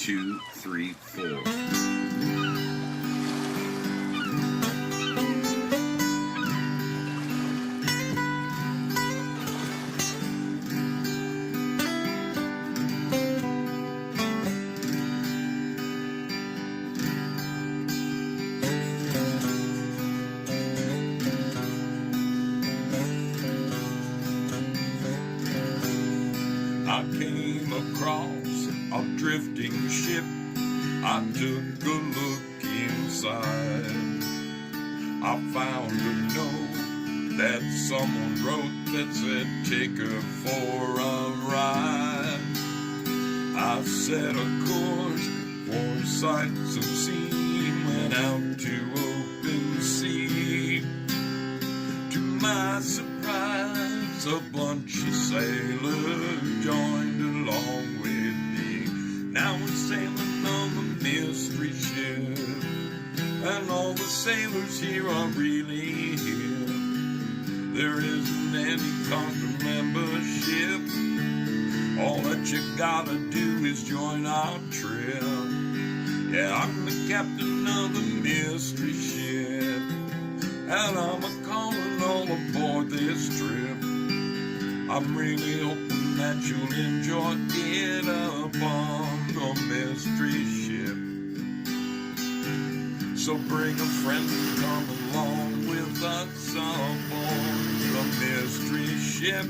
2, 3, 4. I came across a drifting ship. I took a look inside. I found a note that someone wrote that said, take her for a ride. I set a course for sights unseen, went out to open sea. To my surprise, a bunch of sailors joined along with me. Now we're sailing on the mystery ship, and all the sailors here are really here. There isn't any cost of membership. All that you gotta do is join our trip. Yeah, I'm the captain of the mystery ship, and I'm a-calling all aboard this trip. I'm really hoping that you'll enjoy it upon the mystery ship. So bring a friend and come along with us aboard the mystery ship.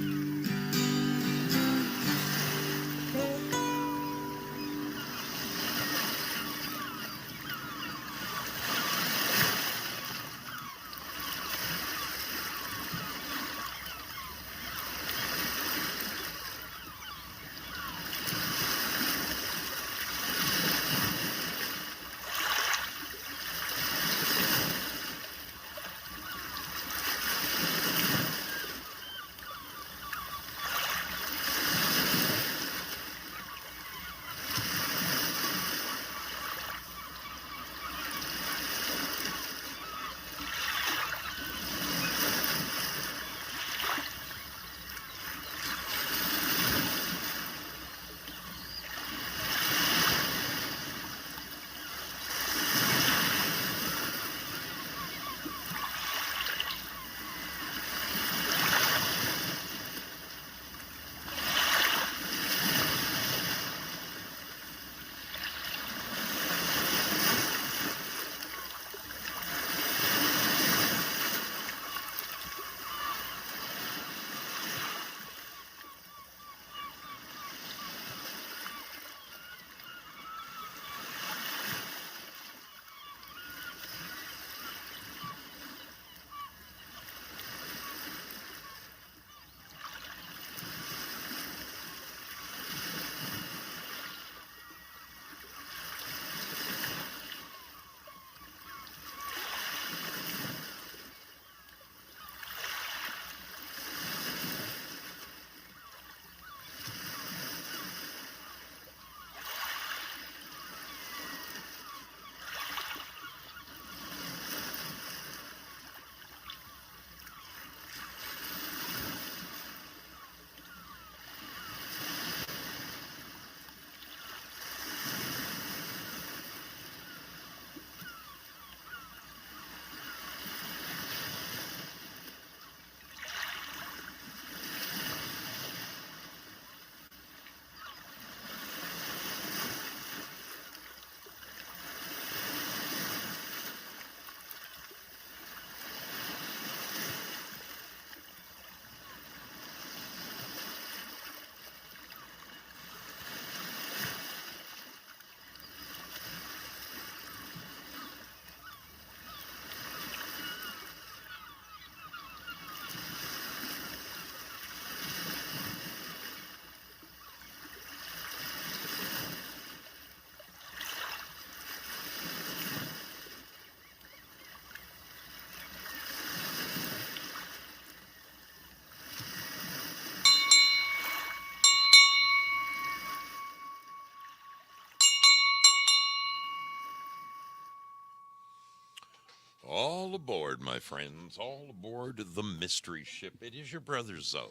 All aboard, my friends, all aboard the mystery ship. It is your brother Zoe.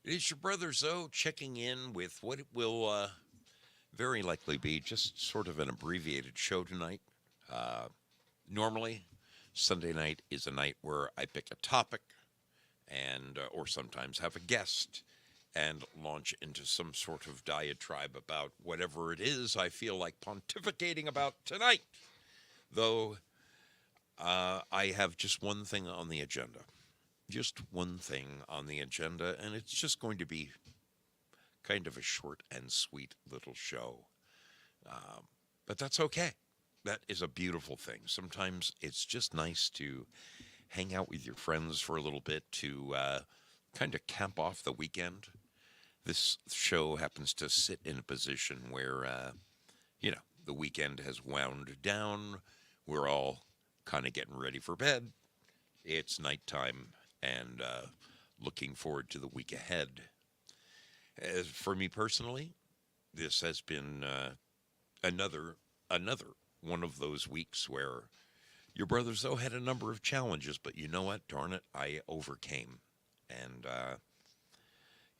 It is your brother Zoe checking in with what will very likely be just sort of an abbreviated show tonight. Uh, Normally, Sunday night is a night where I pick a topic and or sometimes have a guest and launch into some sort of diatribe about whatever it is I feel like pontificating about tonight. Though I have just one thing on the agenda. Just one thing on the agenda, and it's just going to be kind of a short and sweet little show. Um, but that's okay. That is a beautiful thing. Sometimes it's just nice to hang out with your friends for a little bit to kind of camp off the weekend. This show happens to sit in a position where, the weekend has wound down. We're all kind of getting ready for bed. It's nighttime and looking forward to the week ahead. As for me personally, this has been another one of those weeks where your brothers though had a number of challenges, but you know what? Darn it, I overcame. And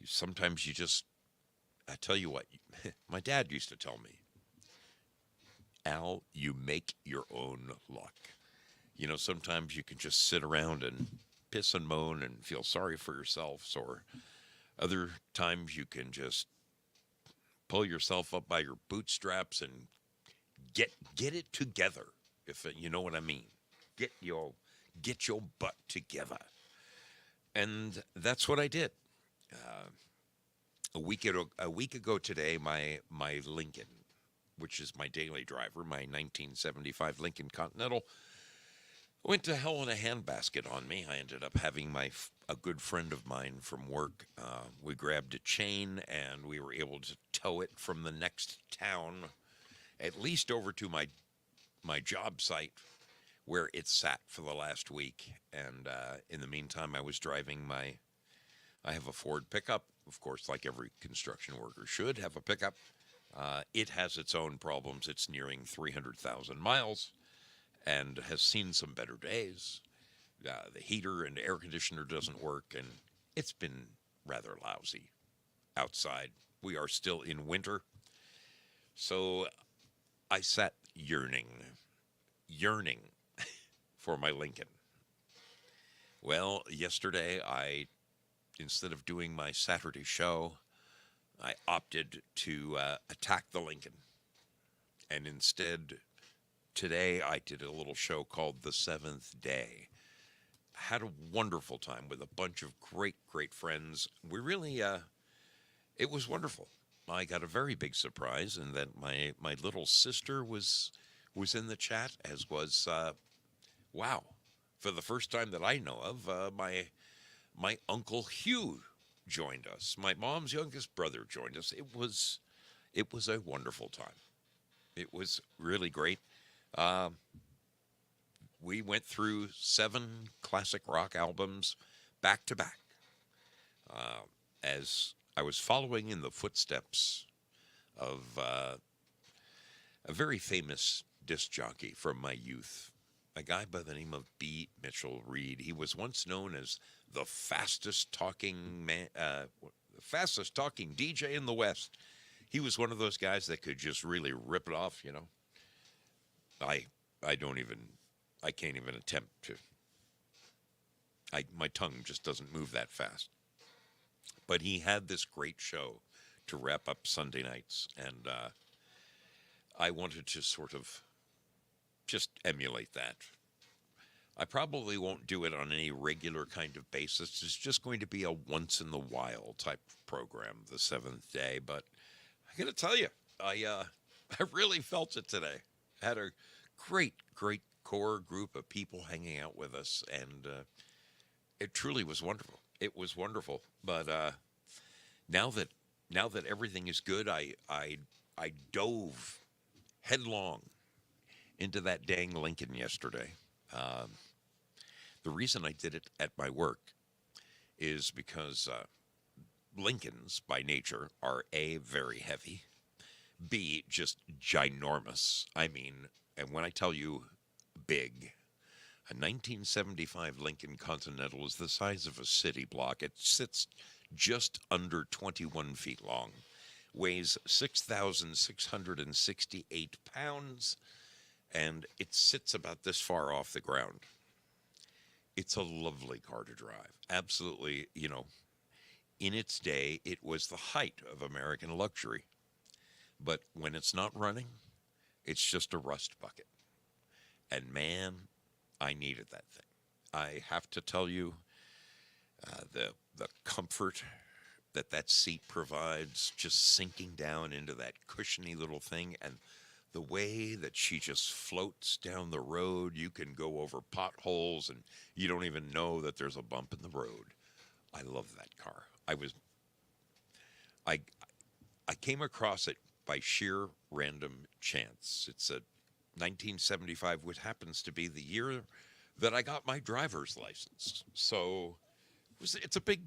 sometimes you just, I tell you what, my dad used to tell me, Al, you make your own luck. Sometimes you can just sit around and piss and moan and feel sorry for yourselves, or other times you can just pull yourself up by your bootstraps and get it together, if you know what I mean. Get your butt together. And that's what I did. Uh, a week ago today, my Lincoln, which is my daily driver, my 1975 Lincoln Continental, went to hell in a handbasket on me. I ended up having a good friend of mine from work. We grabbed a chain and we were able to tow it from the next town, at least over to my job site, where it sat for the last week. And in the meantime, I was driving I have a Ford pickup, of course, like every construction worker should have a pickup. It has its own problems. It's nearing 300,000 miles and has seen some better days. The heater and air conditioner doesn't work, and it's been rather lousy outside. We are still in winter. So I sat yearning for my Lincoln. Well, yesterday instead of doing my Saturday show, I opted to attack the Lincoln. And instead, today I did a little show called The Seventh Day. Had a wonderful time with a bunch of great friends. We really, it was wonderful. I got a very big surprise in that my little sister was in the chat, as was, wow, for the first time that I know of, my Uncle Hugh joined us. My mom's youngest brother joined us. It was a wonderful time. It was really great. We went through 7 classic rock albums back to back. As I was following in the footsteps of a very famous disc jockey from my youth, a guy by the name of B. Mitchell Reed. He was once known as the fastest talking man, the fastest talking DJ in the West. He was one of those guys that could just really rip it off. I can't even attempt to. My tongue just doesn't move that fast. But he had this great show to wrap up Sunday nights, and I wanted to sort of just emulate that. I probably won't do it on any regular kind of basis. It's just going to be a once in the while type program, The Seventh Day. But I got to tell you, I really felt it today. Had a great core group of people hanging out with us, and it truly was wonderful. It was wonderful. But now that everything is good, I dove headlong into that dang Lincoln yesterday. The reason I did it at my work is because Lincolns, by nature, are A, very heavy, B, just ginormous. I mean, and when I tell you big, a 1975 Lincoln Continental is the size of a city block. It sits just under 21 feet long, weighs 6,668 pounds, and it sits about this far off the ground. It's a lovely car to drive. Absolutely, in its day, it was the height of American luxury. But when it's not running, it's just a rust bucket. And man, I needed that thing. I have to tell you, the comfort that that seat provides, just sinking down into that cushiony little thing, and the way that she just floats down the road, you can go over potholes, and you don't even know that there's a bump in the road. I love that car. I I came across it by sheer random chance. It's a 1975, which happens to be the year that I got my driver's license. So it's a big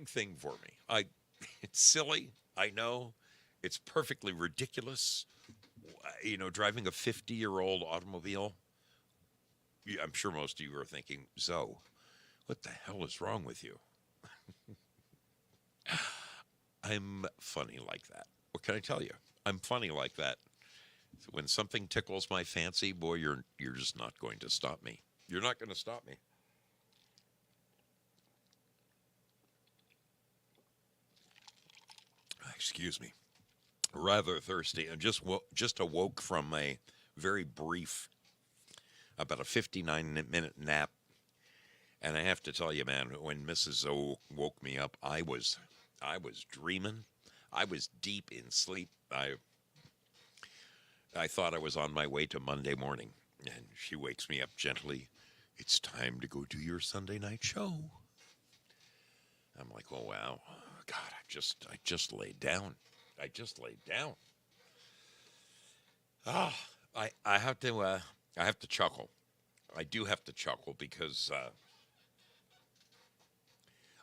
thing for me. It's silly, I know. It's perfectly ridiculous. Driving a 50-year-old automobile. I'm sure most of you are thinking, Zoe, what the hell is wrong with you? I'm funny like that. What can I tell you? I'm funny like that. When something tickles my fancy, boy, you're just not going to stop me. You're not going to stop me. Excuse me. Rather thirsty, and just awoke from a very brief, about a 59-minute nap. And I have to tell you, man, when Mrs. O woke me up, I was dreaming. I was deep in sleep. I thought I was on my way to Monday morning, and she wakes me up gently. It's time to go do your Sunday night show. I'm like, oh wow, God, I just laid down. I just laid down. Ah, I have to chuckle. I do have to chuckle because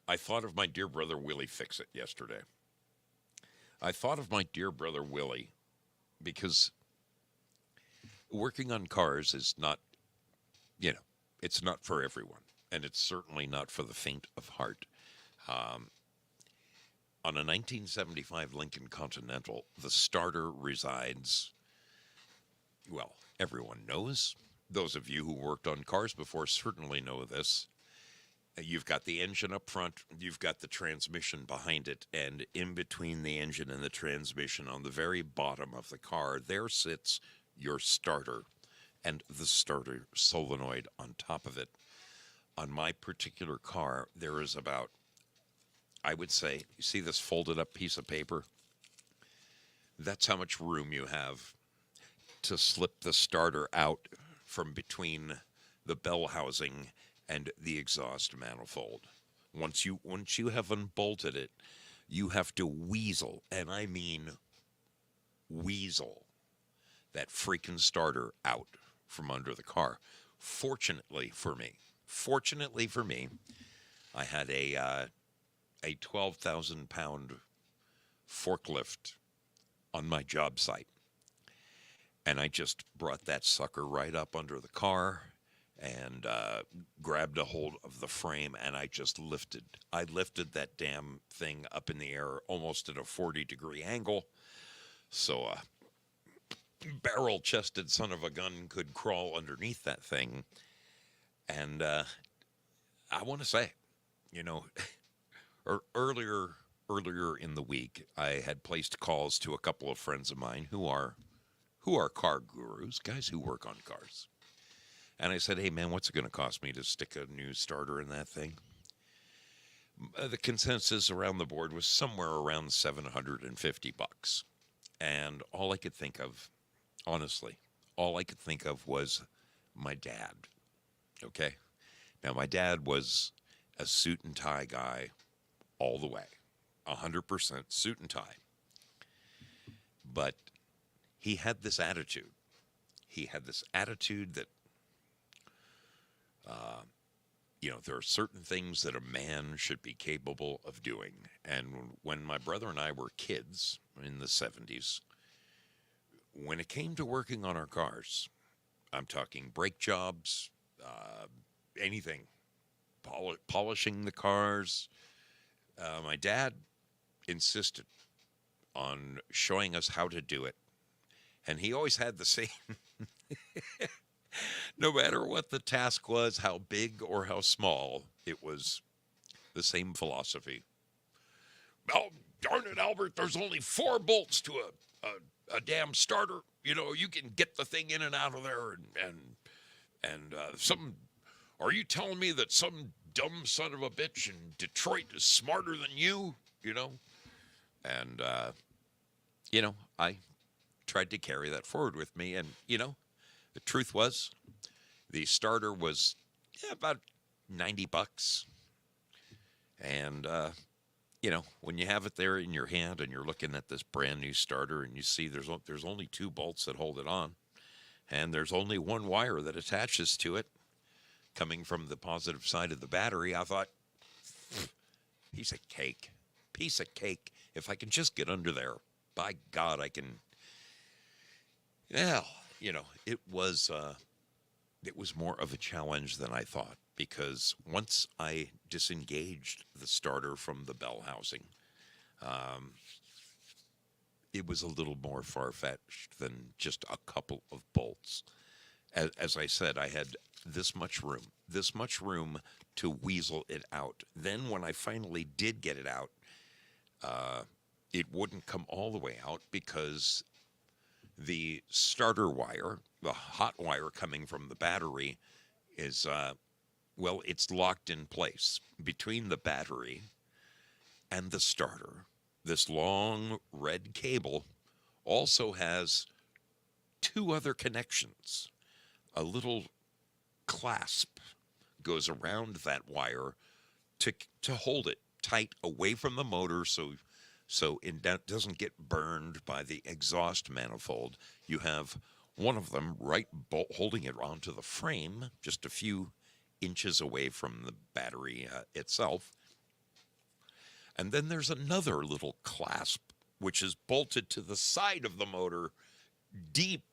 I thought of my dear brother Willie Fixit yesterday. I thought of my dear brother Willie because working on cars is not, it's not for everyone, and it's certainly not for the faint of heart. On a 1975 Lincoln Continental, the starter resides, well, everyone knows. Those of you who worked on cars before certainly know this. You've got the engine up front, you've got the transmission behind it, and in between the engine and the transmission, on the very bottom of the car, there sits your starter and the starter solenoid on top of it. On my particular car, there is about, I would say, you see this folded up piece of paper? That's how much room you have to slip the starter out from between the bell housing and the exhaust manifold. Once you have unbolted it, you have to weasel, and I mean weasel, that freaking starter out from under the car. Fortunately for me, I had a 12,000-pound forklift on my job site, and I just brought that sucker right up under the car and grabbed a hold of the frame, and I lifted that damn thing up in the air almost at a 40-degree angle, so a barrel-chested son of a gun could crawl underneath that thing. And I want to say, earlier in the week, I had placed calls to a couple of friends of mine who are car gurus, guys who work on cars. And I said, hey, man, what's it going to cost me to stick a new starter in that thing? The consensus around the board was somewhere around $750. And all I could think of, honestly, was my dad. Okay? Now, my dad was a suit and tie guy all the way, 100% suit and tie. But he had this attitude. That there are certain things that a man should be capable of doing. And when my brother and I were kids in the 70s, when it came to working on our cars, I'm talking brake jobs, anything, polishing the cars, my dad insisted on showing us how to do it. And he always had the same, no matter what the task was, how big or how small, it was the same philosophy. Oh, darn it, Albert, there's only 4 bolts to a damn starter. You know, you can get the thing in and out of there. Are you telling me that some dumb son of a bitch in Detroit is smarter than you? You know? And, I tried to carry that forward with me. And, the truth was the starter was about $90. And, when you have it there in your hand and you're looking at this brand new starter and you see there's only 2 bolts that hold it on, and there's only 1 wire that attaches to it coming from the positive side of the battery, I thought, piece of cake. If I can just get under there, by God, I can. Yeah, it was more of a challenge than I thought, because once I disengaged the starter from the bell housing, it was a little more far-fetched than just a couple of bolts. As I said, I had this much room to weasel it out. Then when I finally did get it out, it wouldn't come all the way out because the starter wire, the hot wire coming from the battery, is, it's locked in place between the battery and the starter. This long red cable also has 2 other connections. A little clasp goes around that wire to hold it tight away from the motor so it doesn't get burned by the exhaust manifold. You have one of them holding it onto the frame, just a few inches away from the battery itself. And then there's another little clasp, which is bolted to the side of the motor, deep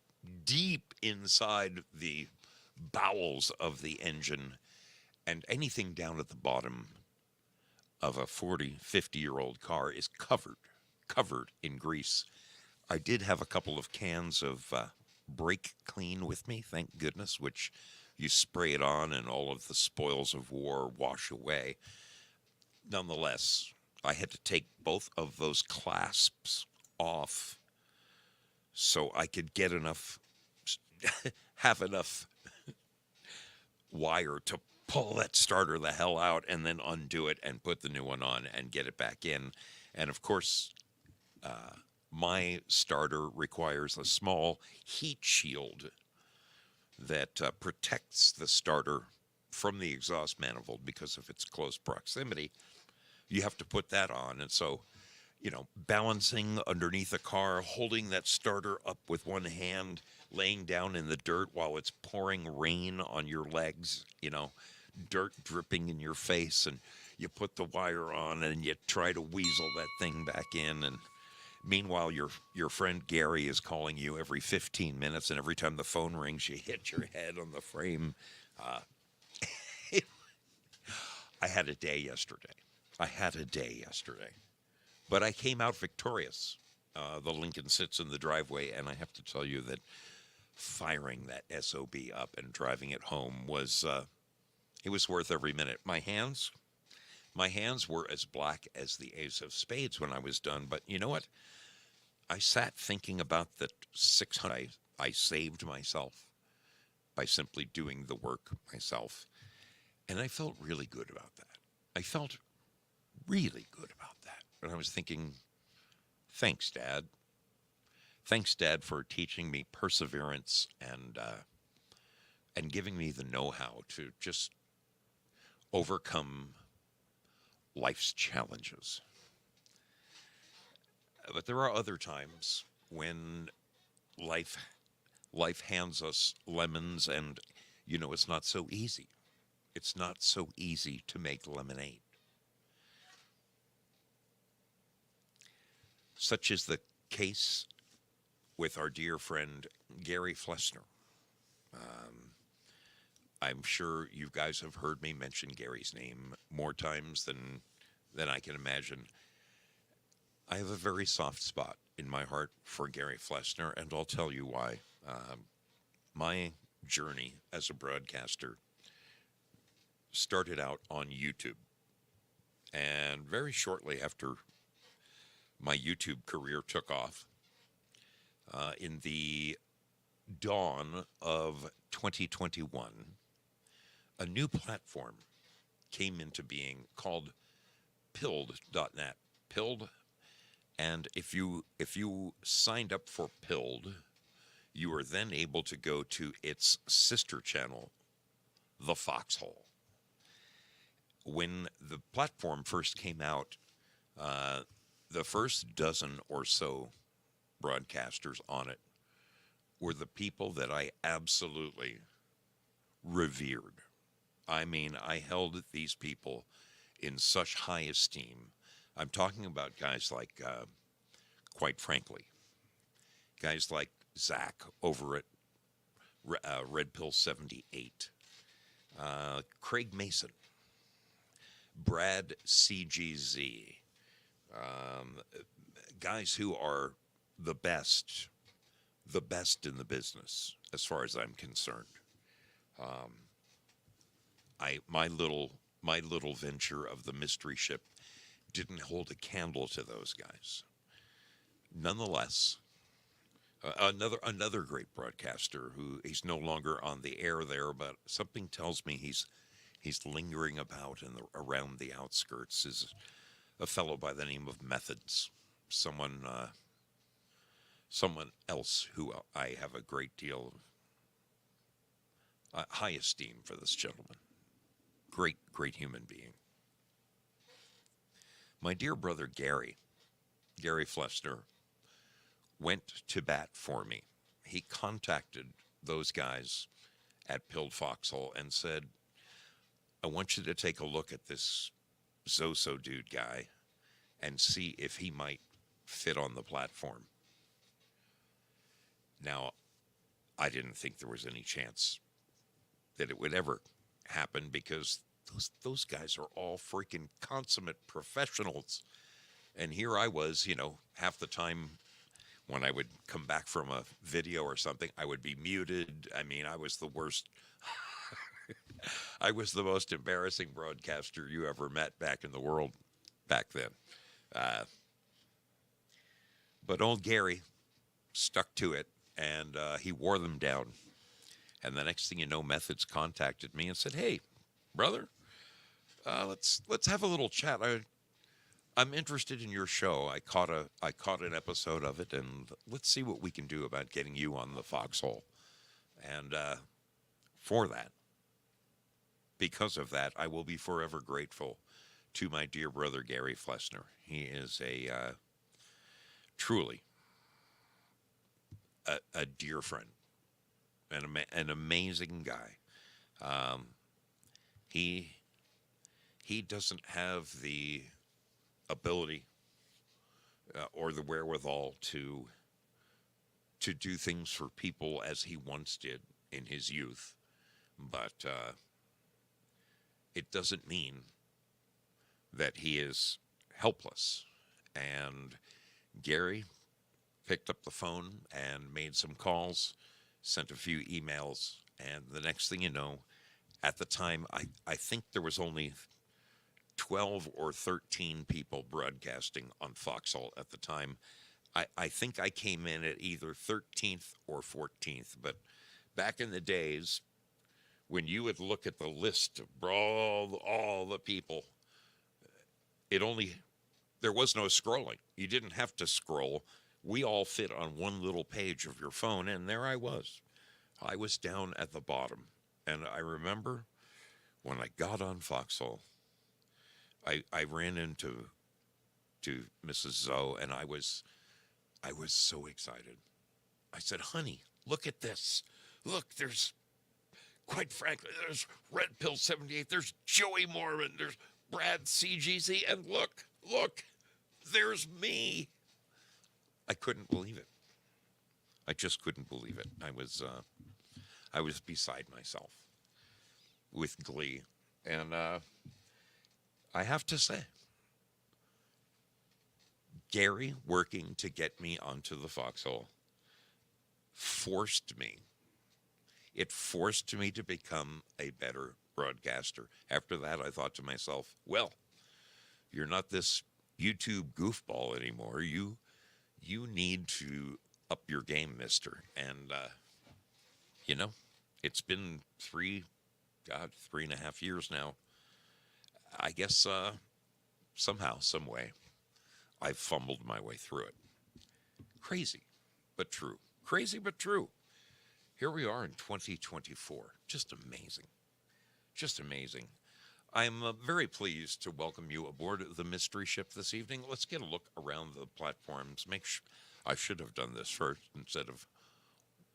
inside the bowels of the engine, and anything down at the bottom of a 40, 50-year-old car is covered in grease. I did have a couple of cans of Brake Clean with me, thank goodness, which you spray it on and all of the spoils of war wash away. Nonetheless, I had to take both of those clasps off so I could get have enough wire to pull that starter the hell out and then undo it and put the new one on and get it back in. And of course, my starter requires a small heat shield that protects the starter from the exhaust manifold because of its close proximity. You have to put that on. And so, balancing underneath a car, holding that starter up with one hand, laying down in the dirt while it's pouring rain on your legs, dirt dripping in your face, and you put the wire on and you try to weasel that thing back in. And meanwhile, your friend Gary is calling you every 15 minutes, and every time the phone rings, you hit your head on the frame. I had a day yesterday. But I came out victorious. The Lincoln sits in the driveway, and I have to tell you that firing that SOB up and driving it home was it was worth every minute. My hands were as black as the ace of spades when I was done. But you know what? I sat thinking about the 600 I saved myself by simply doing the work myself, and I felt really good about that. And I was thinking, thanks, Dad. Thanks, Dad, for teaching me perseverance and giving me the know-how to just overcome life's challenges. But there are other times when life hands us lemons, and it's not so easy. It's not so easy to make lemonade. Such is the case with our dear friend Gary Flessner. I'm sure you guys have heard me mention Gary's name more times than I can imagine. I have a very soft spot in my heart for Gary Flessner, and I'll tell you why. My journey as a broadcaster started out on YouTube. And very shortly after my YouTube career took off, in the dawn of 2021, a new platform came into being called Pilled.net. Pilled, and if you signed up for Pilled, you were then able to go to its sister channel, The Foxhole. When the platform first came out, the first dozen or so broadcasters on it were the people that I absolutely revered. I mean, I held these people in such high esteem. I'm talking about guys like, quite frankly, guys like Zach over at Red Pill 78, Craig Mason, Brad CGZ, guys who are the best in the business as far as I'm concerned. My little venture of the mystery ship didn't hold a candle to those guys. Nonetheless, another great broadcaster who he's no longer on the air there, but something tells me he's lingering about around the outskirts, is a fellow by the name of Methods. Someone else who I have a great deal of high esteem for this gentleman. Great human being. My dear brother Gary Flessner, went to bat for me. He contacted those guys at Pilled Foxhole and said, I want you to take a look at this Zoso dude guy and see if he might fit on the platform. Now, I didn't think there was any chance that it would ever happen because those guys are all freaking consummate professionals. And here I was, half the time when I would come back from a video or something, I would be muted. I mean, I was the worst. I was the most embarrassing broadcaster you ever met back in the world back then. But old Gary stuck to it, and he wore them down. And the next thing you know, Methods contacted me and said, "Hey, brother, let's have a little chat. I'm interested in your show. I caught an episode of it, and let's see what we can do about getting you on the Foxhole." And because of that, I will be forever grateful to my dear brother Gary Flessner. He is truly a dear friend, an amazing guy. He doesn't have the ability or the wherewithal to do things for people as he once did in his youth, but it doesn't mean that he is helpless. And Gary picked up the phone and made some calls, sent a few emails, and the next thing you know, at the time, I think there was only 12 or 13 people broadcasting on Foxhole at the time. I think I came in at either 13th or 14th, but back in the days, when you would look at the list of all the people, there was no scrolling. You didn't have to scroll. We all fit on one little page of your phone, and there I was. I was down at the bottom, and I remember when I got on Foxhole, I ran into Mrs. Zoe, and I was so excited. I said, "Honey, look at this. Look, quite frankly, there's Red Pill 78, there's Joey Mormon, there's Brad CGZ, and look, there's me." I couldn't believe it. I just couldn't believe it. I was beside myself with glee. And I have to say, Gary working to get me onto the Foxhole forced me. It forced me to become a better broadcaster. After that, I thought to myself, well, you're not this YouTube goofball anymore. You need to up your game, mister. And, you know, it's been 3.5 years now. I guess somehow, some way, I've fumbled my way through it. Crazy, but true. Crazy, but true. Here we are in 2024. Just amazing. Just amazing. I'm very pleased to welcome you aboard the mystery ship this evening. Let's get a look around the platforms. I should have done this first instead of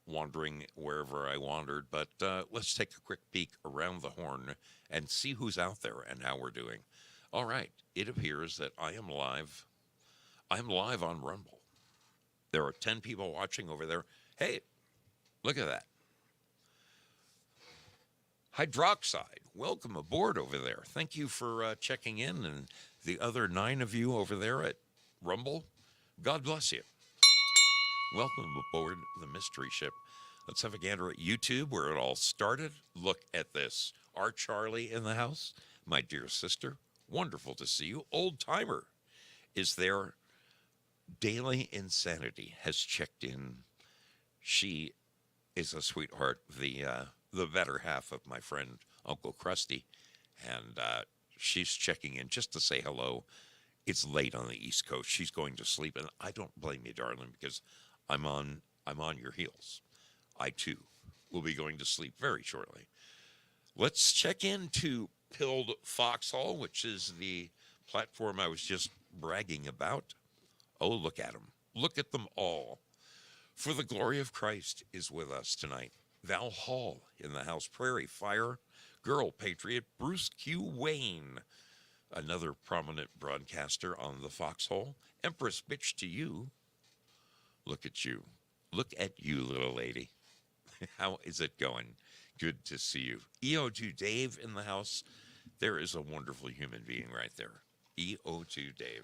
wandering wherever I wandered, but let's take a quick peek around the horn and see who's out there and how we're doing. All right, it appears that I am live. I'm live on Rumble. There are 10 people watching over there. Hey, look at that. Hydroxide, welcome aboard over there. Thank you for checking in, and the other 9 of you over there at Rumble, God bless you. Welcome aboard the mystery ship. Let's have a gander at YouTube where it all started. Look at this. Our Charlie in the house, my dear sister. Wonderful to see you. Old Timer is there. Daily Insanity has checked in. She is a sweetheart, the better half of my friend Uncle Krusty, and she's checking in just to say hello. It's late on the East Coast. She's going to sleep, and I don't blame you, darling, because I'm on your heels. I too will be going to sleep very shortly. Let's check into Pilled Foxhole, which is the platform I was just bragging about. Oh, look at them. Look at them all. For the glory of Christ is with us tonight. Val Hall in the house. Prairie Fire Girl Patriot. Bruce Q. Wayne, another prominent broadcaster on the Foxhole. Empress Bitch to you. Look at you. Look at you, little lady. How is it going? Good to see you. EO2 Dave in the house. There is a wonderful human being right there. EO2 Dave.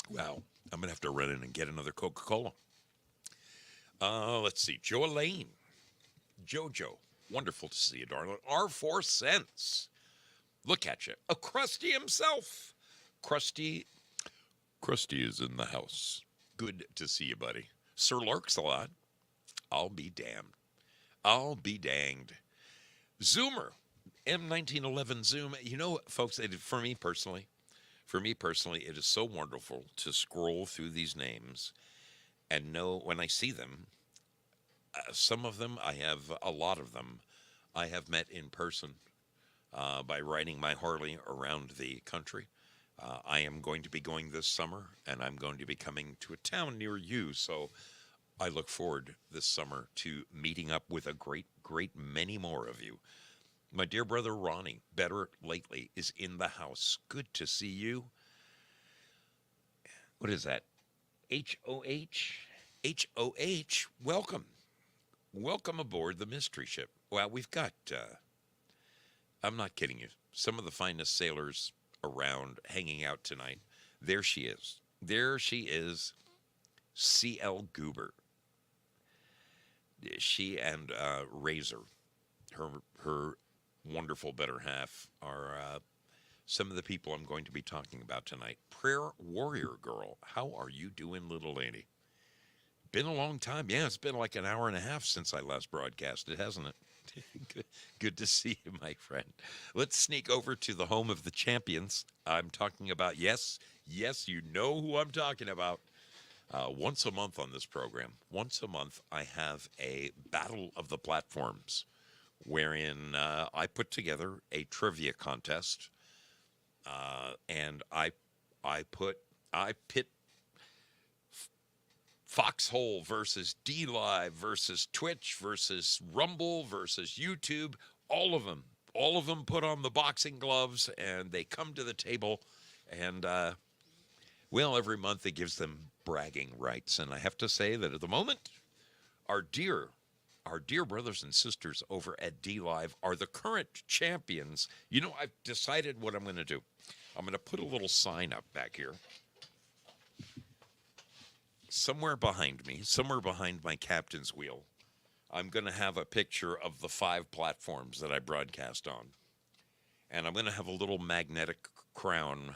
Wow. I'm going to have to run in and get another Coca-Cola. Let's see. Joe Elaine. Jojo. Wonderful to see you, darling. R4 Cents. Look at you. A Krusty himself. Krusty is in the house. Good to see you, buddy. Sir Larks-a-Lot. I'll be damned. I'll be danged. Zoomer. M1911 Zoom. You know, folks, for me personally, it is so wonderful to scroll through these names and know when I see them, some of them a lot of them, I have met in person by riding my Harley around the country. I am going to be going this summer, and I'm going to be coming to a town near you, so I look forward this summer to meeting up with a great many more of you. My dear brother Ronnie, better lately, is in the house. Good to see you. What is that? HOH? HOH, welcome. Welcome aboard the mystery ship. Well, we've got, I'm not kidding you, some of the finest sailors around hanging out tonight. There she is. There she is, C.L. Goober. She and Razor, her wonderful better half, are some of the people I'm going to be talking about tonight. Prayer Warrior Girl, how are you doing, little lady? Been a long time. Yeah, it's been like an hour and a half since I last broadcasted, hasn't it? Good to see you, my friend. Let's sneak over to the home of the champions. I'm talking about, yes, you know who I'm talking about. Once a month on this program, once a month, I have a battle of the platforms wherein I put together a trivia contest, and I pit Foxhole versus DLive versus Twitch versus Rumble versus YouTube. All of them put on the boxing gloves, and they come to the table, and well, every month it gives them bragging rights. And I have to say that at the moment, our dear our dear brothers and sisters over at D Live are the current champions. You know, I've decided what I'm going to do. I'm going to put a little sign up back here. Somewhere behind me, somewhere behind my captain's wheel, I'm going to have a picture of the 5 platforms that I broadcast on. And I'm going to have a little magnetic crown.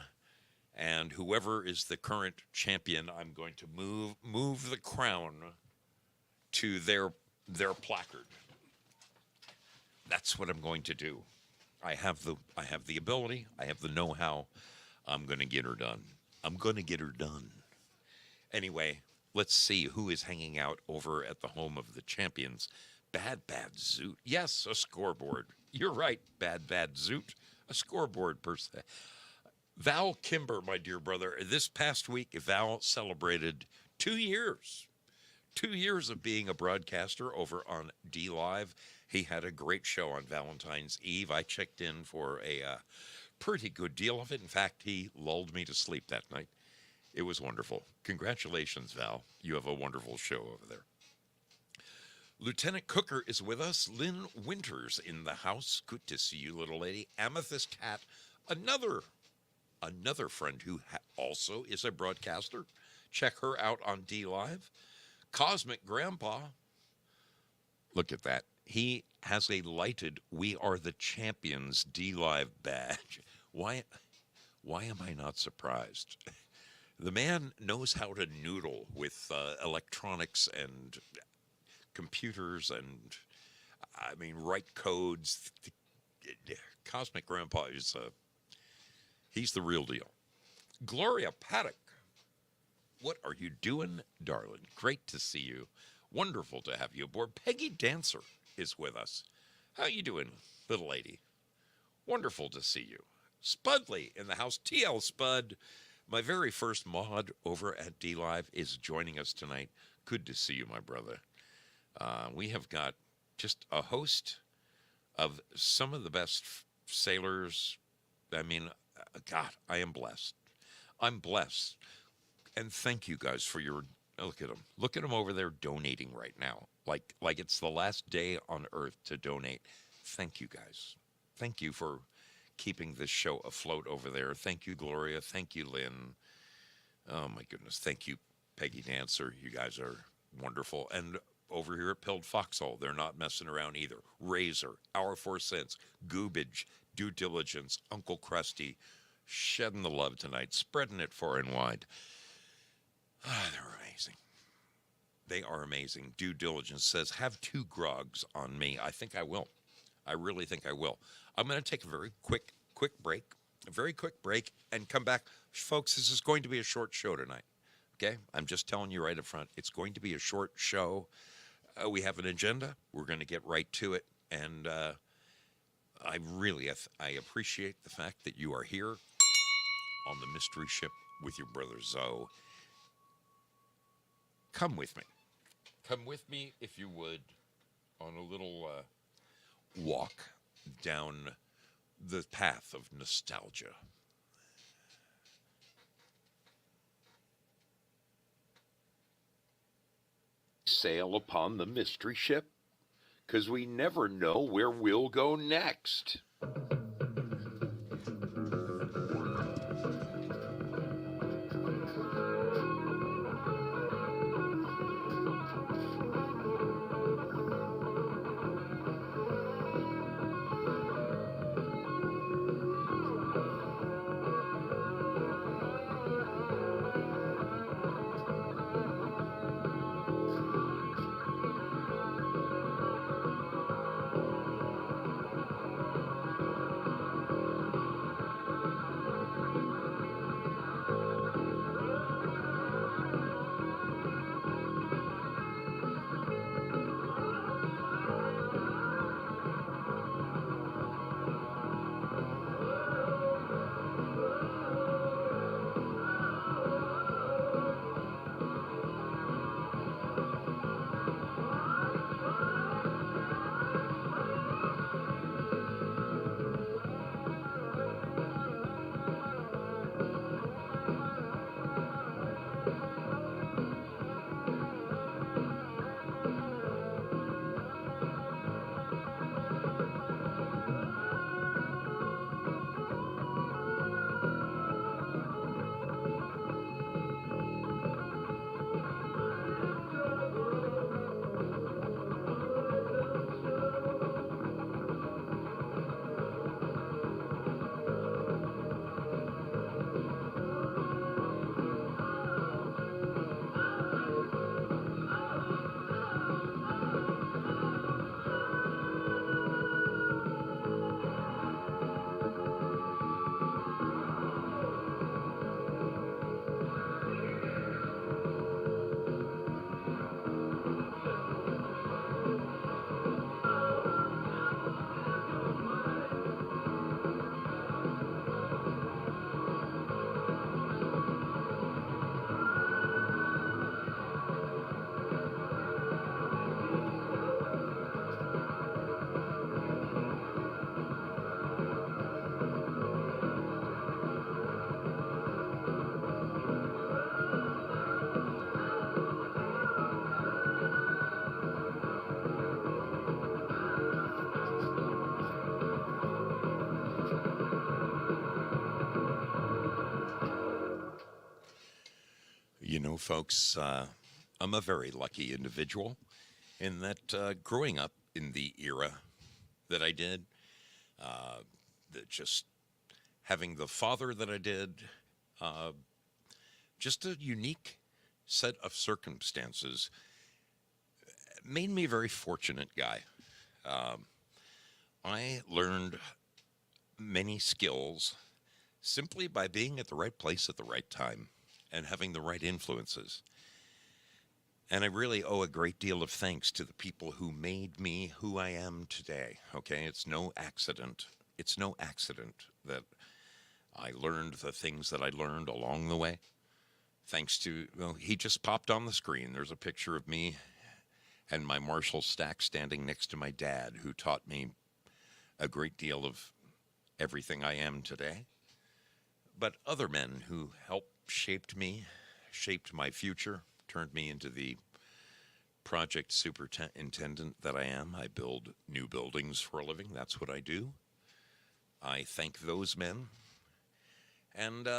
And whoever is the current champion, I'm going to move the crown to their placard. That's what I'm going to do. I have the ability. I have the know-how. I'm going to get her done. I'm going to get her done. Anyway, let's see who is hanging out over at the home of the champions. Bad Zoot. Yes, a scoreboard. You're right, Bad Zoot. A scoreboard per se. Val Kimber, my dear brother. This past week, Val celebrated 2 years. 2 years of being a broadcaster over on D Live. He had a great show on Valentine's Eve. I checked in for a pretty good deal of it. In fact, he lulled me to sleep that night. It was wonderful. Congratulations, Val. You have a wonderful show over there. Lieutenant Cooker is with us. Lynn Winters in the house. Good to see you, little lady. Amethyst Cat, another friend who also is a broadcaster. Check her out on D Live. Cosmic Grandpa. Look at that. He has a lighted "We Are the Champions" D Live badge. Why am I not surprised? The man knows how to noodle with electronics and computers and, I mean, write codes. Cosmic Grandpa is, he's the real deal. Gloria Paddock, what are you doing, darling? Great to see you. Wonderful to have you aboard. Peggy Dancer is with us. How you doing, little lady? Wonderful to see you. Spudley in the house. TL Spud, my very first mod over at D Live, is joining us tonight. Good to see you, my brother. We have got just a host of some of the best sailors. I mean, God, I am blessed. I'm blessed. And thank you guys for your, look at them. Look at them over there donating right now. Like it's the last day on earth to donate. Thank you guys. Thank you for keeping this show afloat over there. Thank you, Gloria. Thank you, Lynn. Oh, my goodness. Thank you, Peggy Dancer. You guys are wonderful. And over here at Pilled Foxhole, they're not messing around either. Razor, Our 4 Cents, Goobage, Due Diligence, Uncle Krusty, shedding the love tonight, spreading it far and wide. They're amazing. They are amazing. Due Diligence says, have 2 grogs on me. I think I will. I really think I will. I'm going to take a very quick break, and come back. Folks, this is going to be a short show tonight. Okay? I'm just telling you right up front. It's going to be a short show. We have an agenda. We're going to get right to it. And I appreciate the fact that you are here on the mystery ship with your brother Zoe. Come with me. Come with me, if you would, on a little walk down the path of nostalgia. Sail upon the mystery ship, 'cause we never know where we'll go next. You know, folks, I'm a very lucky individual in that growing up in the era that I did, that just having the father that I did, uh, just a unique set of circumstances made me a very fortunate guy. Um, I learned many skills simply by being at the right place at the right time and having the right influences. And I really owe a great deal of thanks to the people who made me who I am today. Okay, it's no accident. It's no accident that I learned the things that I learned along the way. Thanks to, well, he just popped on the screen. There's a picture of me and my Marshall stack standing next to my dad, who taught me a great deal of everything I am today. But other men who helped shaped me, shaped my future, turned me into the project superintendent that I am. I build new buildings for a living. That's what I do. I thank those men. And,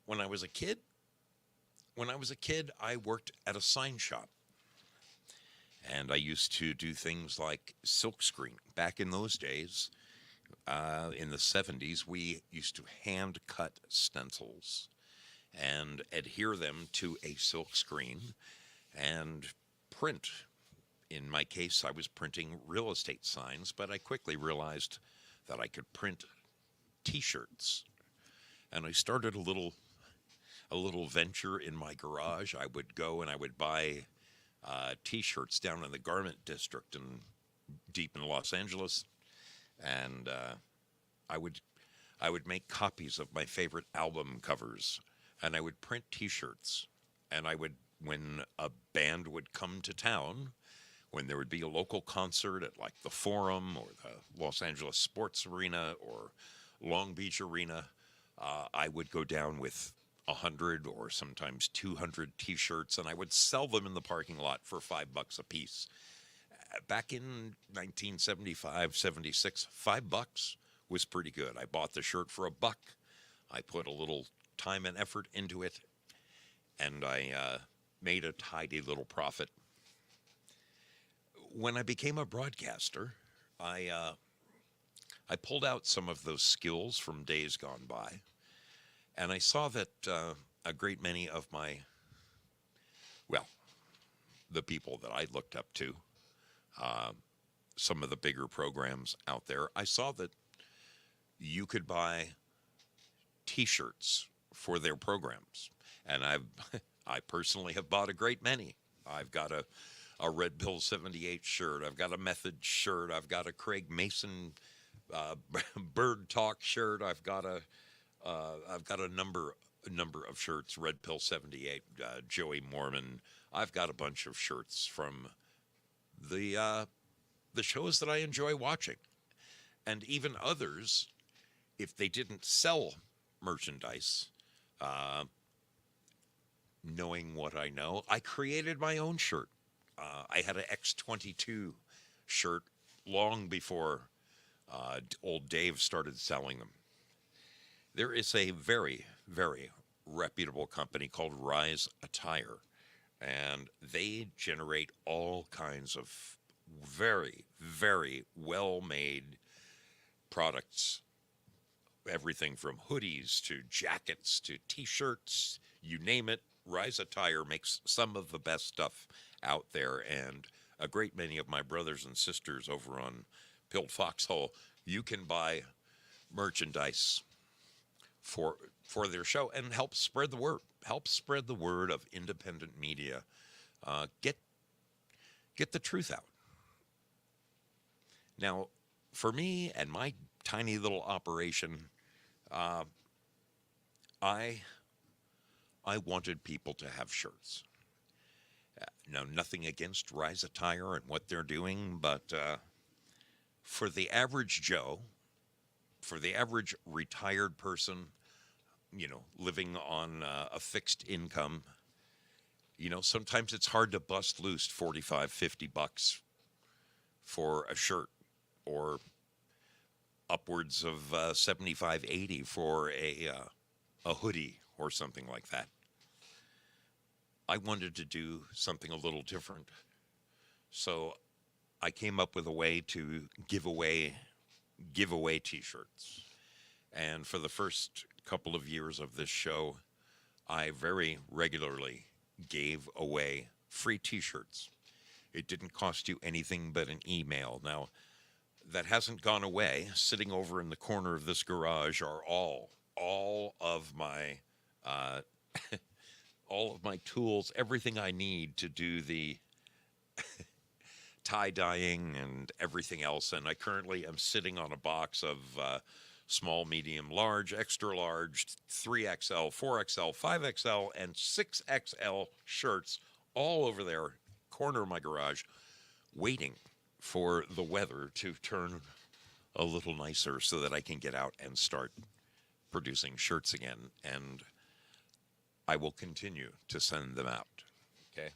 when I was a kid, I worked at a sign shop. And I used to do things like silkscreen. Back in those days, in the 70s, we used to hand cut stencils and adhere them to a silk screen and print. In my case, I was printing real estate signs, but I quickly realized that I could print T-shirts. And I started a little venture in my garage. I would go and I would buy T-shirts down in the garment district and deep in Los Angeles, and I would make copies of my favorite album covers, and I would print T-shirts, and I would, when a band would come to town, when there would be a local concert at like the Forum or the Los Angeles Sports Arena or Long Beach Arena, I would go down with 100 or sometimes 200 T-shirts, and I would sell them in the parking lot for $5 a piece. Back in 1975, 76, $5 was pretty good. I bought the shirt for $1. I put a little time and effort into it, and I made a tidy little profit. When I became a broadcaster, I pulled out some of those skills from days gone by, and I saw that a great many of the people that I looked up to, some of the bigger programs out there, I saw that you could buy T-shirts for their programs. And I personally have bought a great many. I've got a Red Pill 78 shirt. I've got a Method shirt. I've got a Craig Mason Bird Talk shirt. I've got a number of shirts. Red Pill 78, Joey Mormon. I've got a bunch of shirts from the shows that I enjoy watching, and even others, if they didn't sell merchandise. Knowing what I know, I created my own shirt. I had an X-22 shirt long before old Dave started selling them. There is a very, very reputable company called Rise Attire, and they generate all kinds of very, very well-made products. Everything from hoodies to jackets to T-shirts, you name it. Rise Attire makes some of the best stuff out there, and a great many of my brothers and sisters over on Pilled Foxhole, you can buy merchandise for their show and help spread the word. Help spread the word of independent media. Get the truth out. Now, for me and my tiny little operation, I wanted people to have shirts. Now, nothing against Rise Attire and what they're doing, but for the average Joe, for the average retired person, living on a fixed income, sometimes it's hard to bust loose $45-50 for a shirt, or upwards of $75-80 for a hoodie or something like that. I wanted to do something a little different. So I came up with a way to give away t-shirts. And for the first couple of years of this show, I very regularly gave away free t-shirts. It didn't cost you anything but an email. Now, that hasn't gone away. Sitting over in the corner of this garage are all of my uh, all of my tools, everything I need to do the tie dyeing and everything else. And I currently am sitting on a box of small, medium, large, extra large, 3XL, 4XL, 5XL, and 6XL shirts all over there, corner of my garage, waiting for the weather to turn a little nicer so that I can get out and start producing shirts again. And I will continue to send them out. Okay.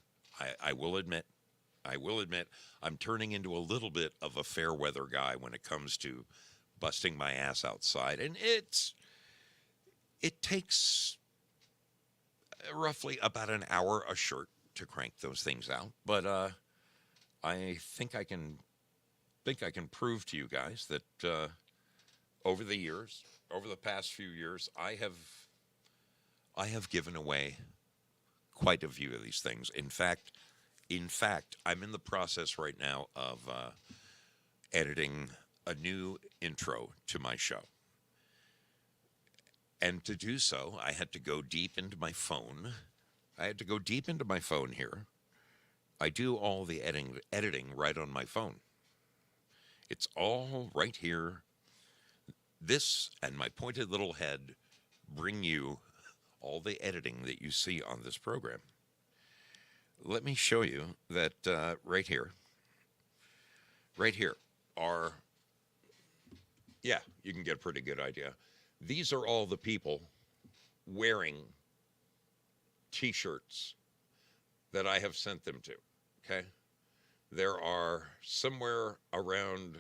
I will admit, I'm turning into a little bit of a fair weather guy when it comes to busting my ass outside. And it takes roughly about an hour a shirt to crank those things out. But I think I can prove to you guys that over the past few years, I have given away quite a few of these things. In fact, I'm in the process right now of editing a new intro to my show. And to do so, I had to go deep into my phone. Here. I do all the editing right on my phone. It's all right here. This and my pointed little head bring you all the editing that you see on this program. Let me show you that right here are, yeah, you can get a pretty good idea. These are all the people wearing t-shirts that I have sent them to, okay? There are somewhere around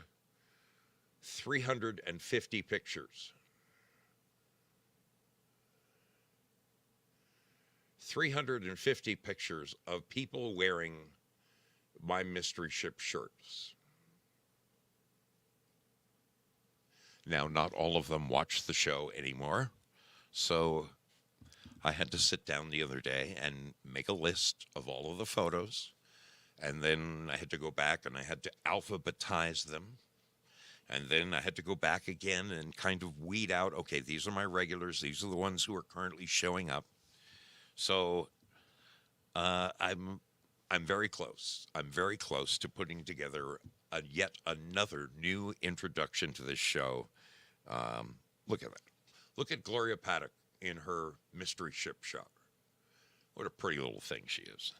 350 pictures. 350 pictures of people wearing my mystery ship shirts. Now, not all of them watch the show anymore, so I had to sit down the other day and make a list of all of the photos, and then I had to go back and I had to alphabetize them, and then I had to go back again and kind of weed out, okay, these are my regulars, these are the ones who are currently showing up. So I'm very close. I'm very close to putting together yet another new introduction to this show. Look at that. Look at Gloria Paddock in her mystery ship shop. What a pretty little thing she is.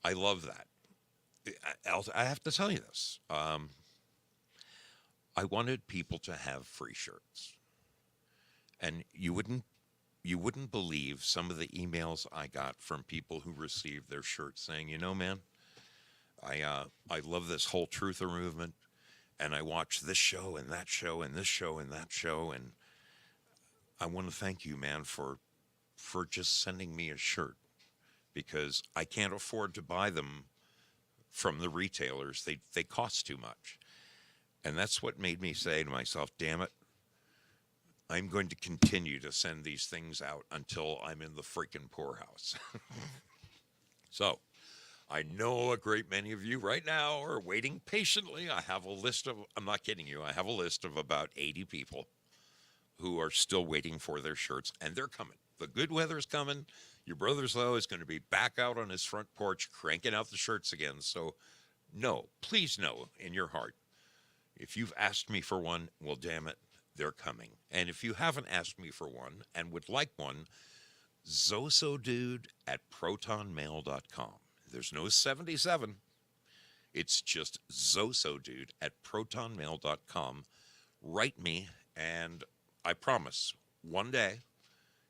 I love that. I have to tell you this. I wanted people to have free shirts. And you wouldn't believe some of the emails I got from people who received their shirts saying, you know, man, I love this whole truther movement, and I watch this show and that show and this show and that show, and I want to thank you, man, for just sending me a shirt, because I can't afford to buy them from the retailers. They cost too much. And that's what made me say to myself, damn it, I'm going to continue to send these things out until I'm in the freaking poorhouse. So, I know a great many of you right now are waiting patiently. I have a list of, I'm not kidding you, I have a list of about 80 people who are still waiting for their shirts, and they're coming. The good weather's coming. Your brother's though is going to be back out on his front porch cranking out the shirts again. So, no, please know in your heart, if you've asked me for one, well, damn it, they're coming. And if you haven't asked me for one and would like one, zosodude@protonmail.com. There's no 77. It's just zosodude@protonmail.com. Write me, and I promise, one day,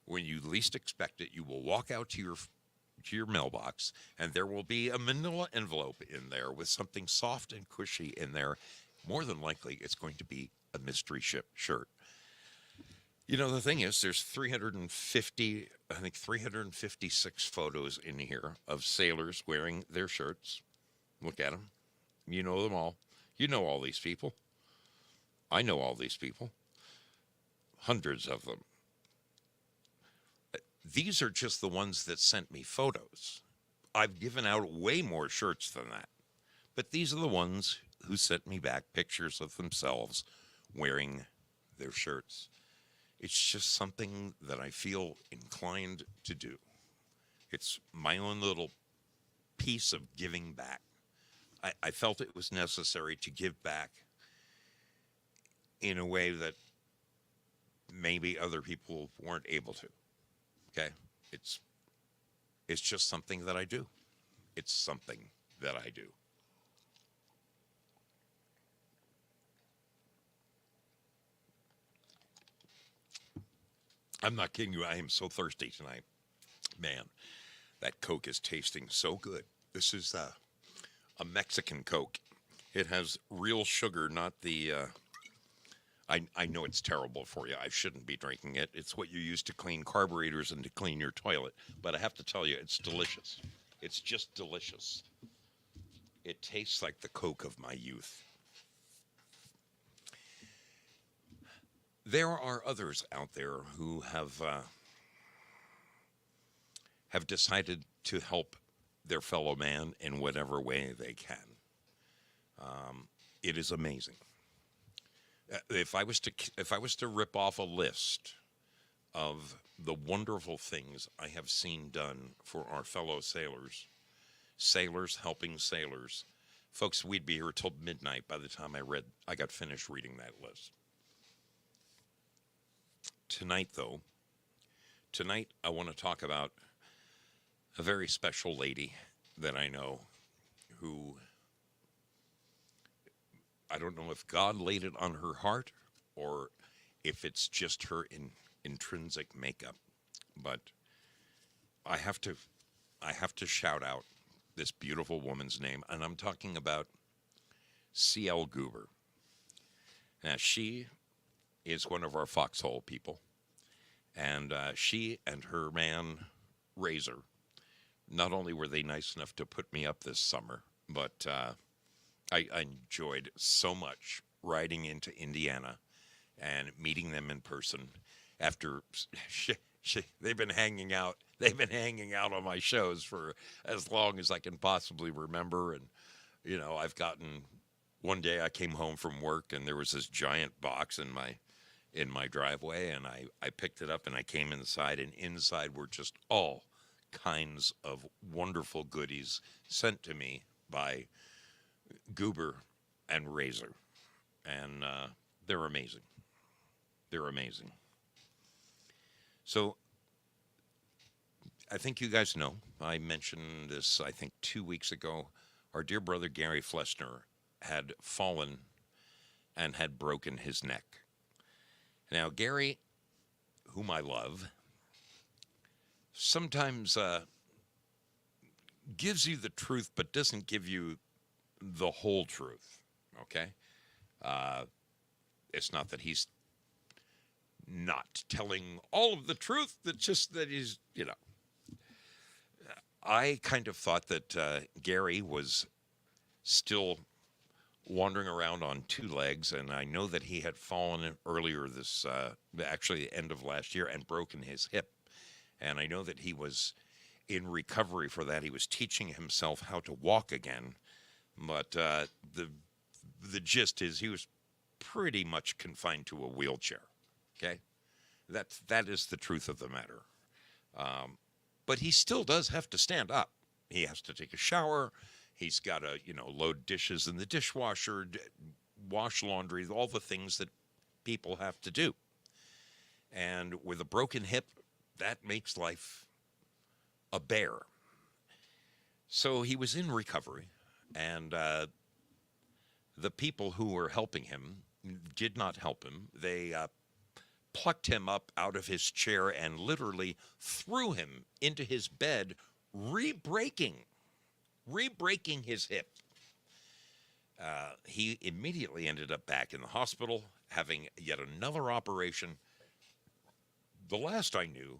when you least expect it, you will walk out to your mailbox, and there will be a manila envelope in there with something soft and cushy in there. More than likely, it's going to be a mystery ship shirt. You know, the thing is, there's 350, I think 356 photos in here of sailors wearing their shirts. Look at them. You know them all. You know all these people. I know all these people. Hundreds of them. These are just the ones that sent me photos. I've given out way more shirts than that. But these are the ones who sent me back pictures of themselves wearing their shirts. It's just something that I feel inclined to do. It's my own little piece of giving back. I felt it was necessary to give back in a way that maybe other people weren't able to. Okay? It's just something that I do. It's something that I do. I'm not kidding you. I am so thirsty tonight. Man, that Coke is tasting so good. This is a Mexican Coke. It has real sugar, not the. I know it's terrible for you. I shouldn't be drinking it. It's what you use to clean carburetors and to clean your toilet. But I have to tell you, it's delicious. It's just delicious. It tastes like the Coke of my youth. There are others out there who have decided to help their fellow man in whatever way they can. It is amazing. If I was to rip off a list of the wonderful things I have seen done for our fellow sailors, sailors helping sailors, folks, we'd be here till midnight by the time I got finished reading that list. Tonight, though, I want to talk about a very special lady that I know who, I don't know if God laid it on her heart or if it's just her intrinsic makeup, but I have to shout out this beautiful woman's name, and I'm talking about C.L. Goober. Now, she is one of our foxhole people, and she and her man, Razor, not only were they nice enough to put me up this summer, but I enjoyed so much riding into Indiana and meeting them in person after they've been hanging out. They've been hanging out on my shows for as long as I can possibly remember. And, you know, one day I came home from work and there was this giant box in my driveway, and I picked it up and I came inside, and inside were just all kinds of wonderful goodies sent to me by Goober and Razor, and they're amazing. They're amazing. So I think you guys know, I mentioned this, I think 2 weeks ago, our dear brother Gary Flessner had fallen and had broken his neck. Now, Gary, whom I love, sometimes gives you the truth but doesn't give you the whole truth, okay? It's not that he's not telling all of the truth, it's just that he's, you know. I kind of thought that Gary was still wandering around on two legs, and I know that he had fallen earlier actually the end of last year, and broken his hip. And I know that he was in recovery for that. He was teaching himself how to walk again, but the gist is he was pretty much confined to a wheelchair. Okay, that is the truth of the matter. But he still does have to stand up. He has to take a shower. He's got to, load dishes in the dishwasher, wash laundry, all the things that people have to do. And with a broken hip, that makes life a bear. So he was in recovery, and the people who were helping him did not help him. They plucked him up out of his chair and literally threw him into his bed, re-breaking his hip. He immediately ended up back in the hospital, having yet another operation, the last I knew,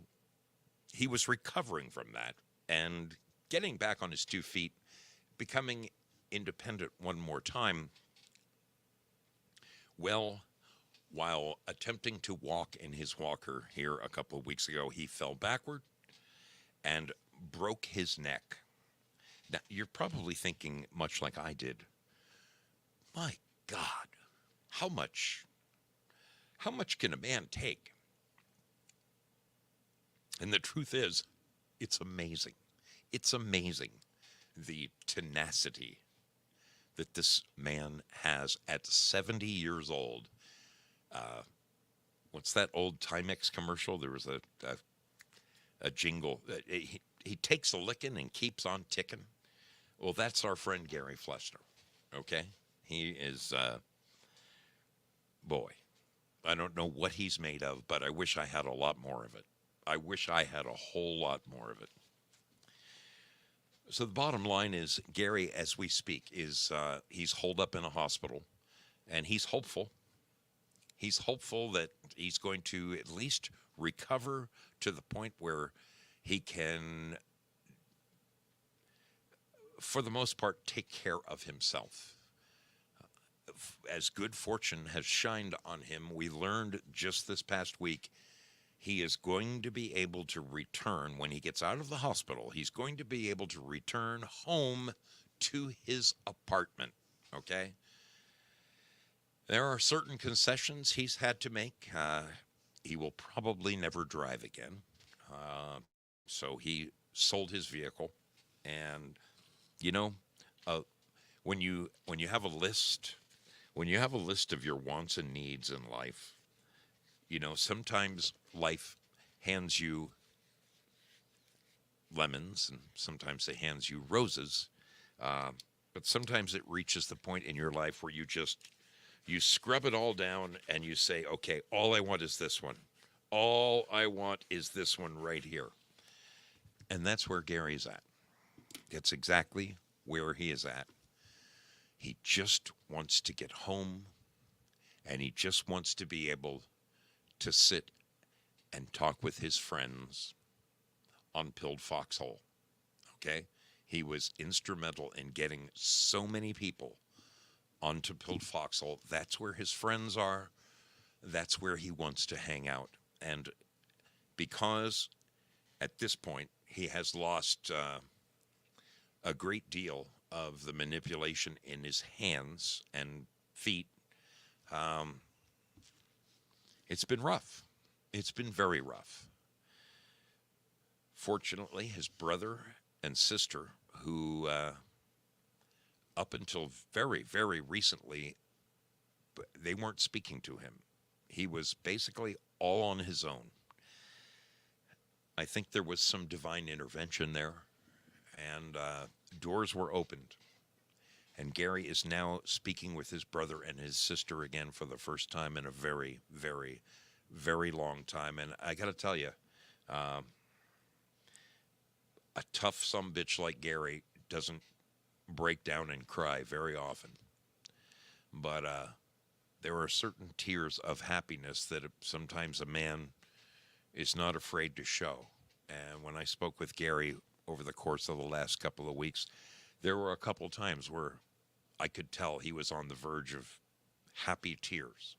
he was recovering from that and getting back on his 2 feet, becoming independent one more time. Well, while attempting to walk in his walker here a couple of weeks ago, he fell backward and broke his neck. Now, you're probably thinking, much like I did, my God, how much can a man take? And the truth is, it's amazing. It's amazing the tenacity that this man has at 70 years old. What's that old Timex commercial? There was a jingle. He takes a licking and keeps on ticking. Well, that's our friend Gary Fleshner. Okay? He is, boy, I don't know what he's made of, but I wish I had a lot more of it. I wish I had a whole lot more of it. So the bottom line is, Gary, as we speak, is he's holed up in a hospital, and he's hopeful. He's hopeful that he's going to at least recover to the point where he can, for the most part, take care of himself. As good fortune has shined on him, we learned just this past week he is going to be able to return when he gets out of the hospital. He's going to be able to return home to his apartment, okay? There are certain concessions he's had to make. He will probably never drive again. So he sold his vehicle. And, you know, when you have a list, when you have a list of your wants and needs in life, you know, sometimes life hands you lemons and sometimes it hands you roses. But sometimes it reaches the point in your life where you scrub it all down and you say, okay, all I want is this one. All I want is this one right here. And that's where Gary's at. That's exactly where he is at. He just wants to get home, and he just wants to be able to sit and talk with his friends on Pilled Foxhole. Okay? He was instrumental in getting so many people onto Pilled Foxhole. That's where his friends are. That's where he wants to hang out. And because at this point he has lost a great deal of the manipulation in his hands and feet, it's been rough. It's been very rough. Fortunately, his brother and sister, who up until very, very recently, they weren't speaking to him. He was basically all on his own. I think there was some divine intervention there, and doors were opened. And Gary is now speaking with his brother and his sister again for the first time in a very, very, very long time. And I got to tell you, a tough sumbitch like Gary doesn't break down and cry very often. But there are certain tears of happiness that sometimes a man is not afraid to show. And when I spoke with Gary over the course of the last couple of weeks, there were a couple times where I could tell he was on the verge of happy tears.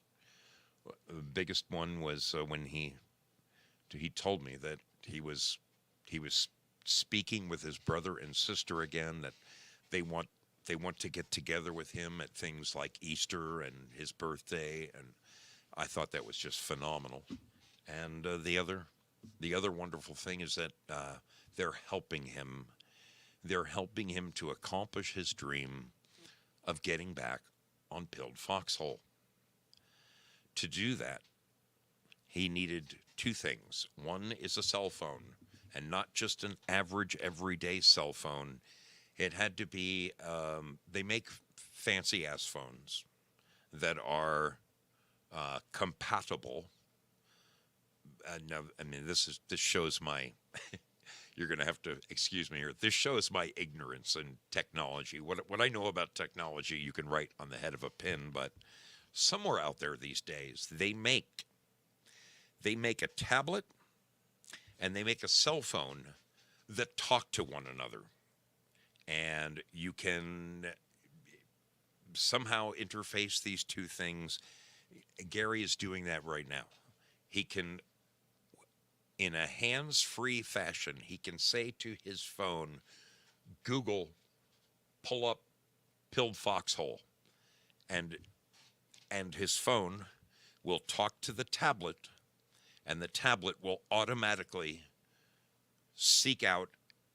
The biggest one was when he told me that he was speaking with his brother and sister again, that they want to get together with him at things like Easter and his birthday, and I thought that was just phenomenal. And the other wonderful thing is that they're helping him. They're helping him to accomplish his dream of getting back on Pilled Foxhole. To do that, he needed two things. One is a cell phone, and not just an average everyday cell phone. It had to be, they make fancy-ass phones that are compatible. Now, I mean, this shows my, you're going to have to excuse me here. This shows my ignorance in technology. What I know about technology, you can write on the head of a pin, but somewhere out there these days, they make a tablet and they make a cell phone that talk to one another, and you can somehow interface these two things. Gary is doing that right now. He can, in a hands-free fashion, he can say to his phone, Google, pull up Pilled Foxhole, and his phone will talk to the tablet, and the tablet will automatically seek out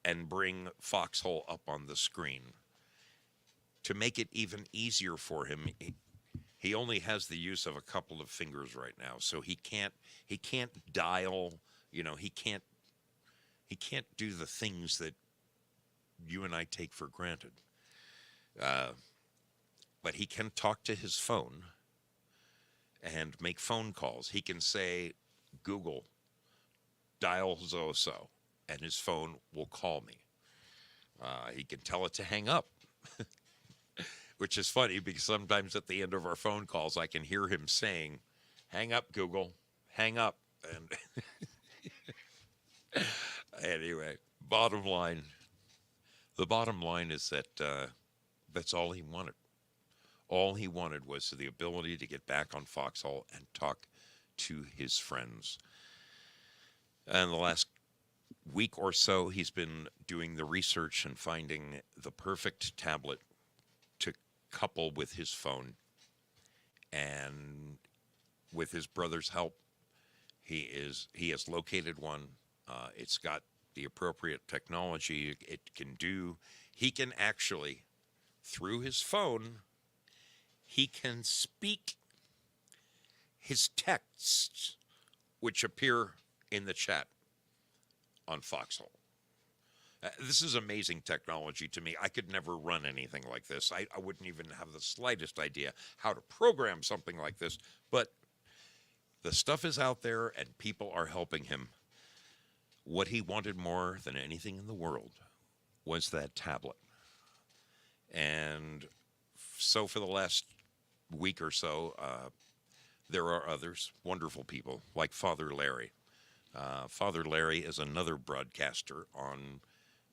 and bring Foxhole up on the screen. To make it even easier for him, he only has the use of a couple of fingers right now, so he can't dial, he can't do the things that you and I take for granted. But he can talk to his phone and make phone calls. He can say, Google, dial so, and his phone will call me. He can tell it to hang up, which is funny because sometimes at the end of our phone calls, I can hear him saying, hang up, Google, hang up. And anyway, the bottom line is that that's all he wanted. All he wanted was the ability to get back on Foxhole and talk to his friends. And the last week or so, he's been doing the research and finding the perfect tablet to couple with his phone. And with his brother's help, he has located one. It's got the appropriate technology. He can actually, through his phone, he can speak his texts, which appear in the chat on Foxhole. This is amazing technology to me. I could never run anything like this. I wouldn't even have the slightest idea how to program something like this, but the stuff is out there and people are helping him. What he wanted more than anything in the world was that tablet. And so for the last week or so, there are others, wonderful people, like Father Larry. Father Larry is another broadcaster on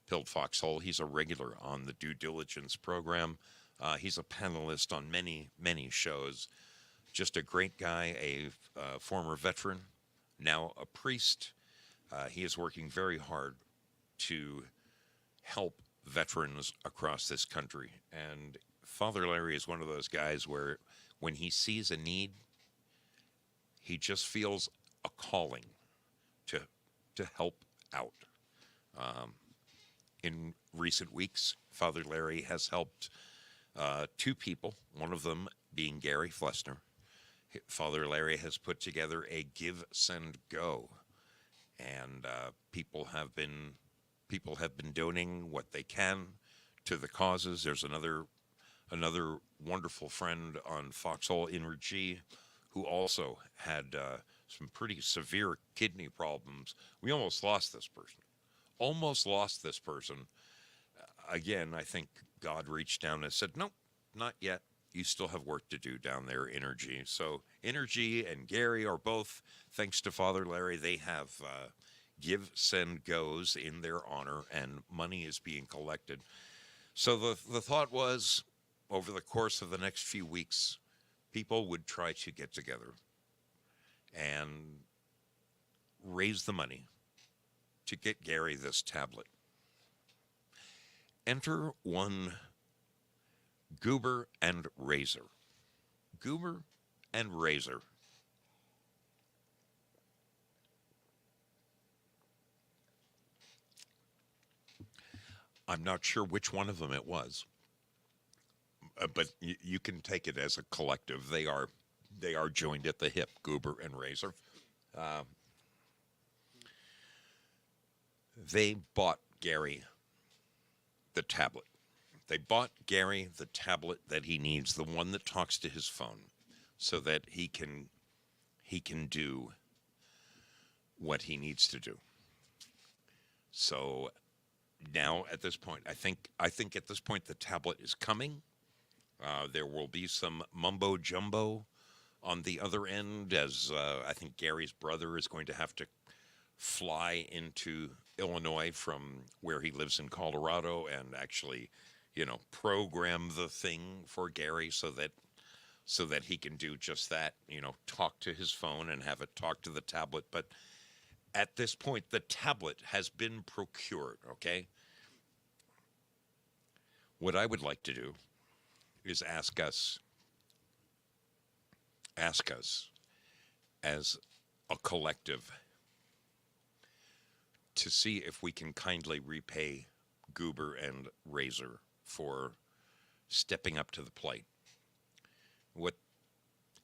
Pilled Foxhole. He's a regular on the Due Diligence program. He's a panelist on many, many shows. Just a great guy, a former veteran, now a priest. He is working very hard to help veterans across this country. And Father Larry is one of those guys where when he sees a need, he just feels a calling to help out. In recent weeks, Father Larry has helped two people, one of them being Gary Flessner. Father Larry has put together a Give, Send, Go, and people have been donating what they can to the causes. There's another wonderful friend on Foxhole, Inra G, who also had some pretty severe kidney problems. We almost lost this person. Again, I think God reached down and said, nope, not yet. You still have work to do down there, Energy. So Energy and Gary are both, thanks to Father Larry, they have Give, Send, Goes in their honor, and money is being collected. So the thought was, over the course of the next few weeks, people would try to get together and raise the money to get Gary this tablet. Enter one Goober and Razor. Goober and Razor. I'm not sure which one of them it was, but you can take it as a collective. They are joined at the hip, Goober and Razor. They bought Gary the tablet. They bought Gary the tablet that he needs, the one that talks to his phone, so that he can do what he needs to do. So now at this point, I think at this point the tablet is coming. There will be some mumbo jumbo on the other end, as I think Gary's brother is going to have to fly into Illinois from where he lives in Colorado and actually, program the thing for Gary so that he can do just that, talk to his phone and have it talk to the tablet. But at this point, the tablet has been procured, okay? What I would like to do is ask us as a collective to see if we can kindly repay Goober and Razor for stepping up to the plate.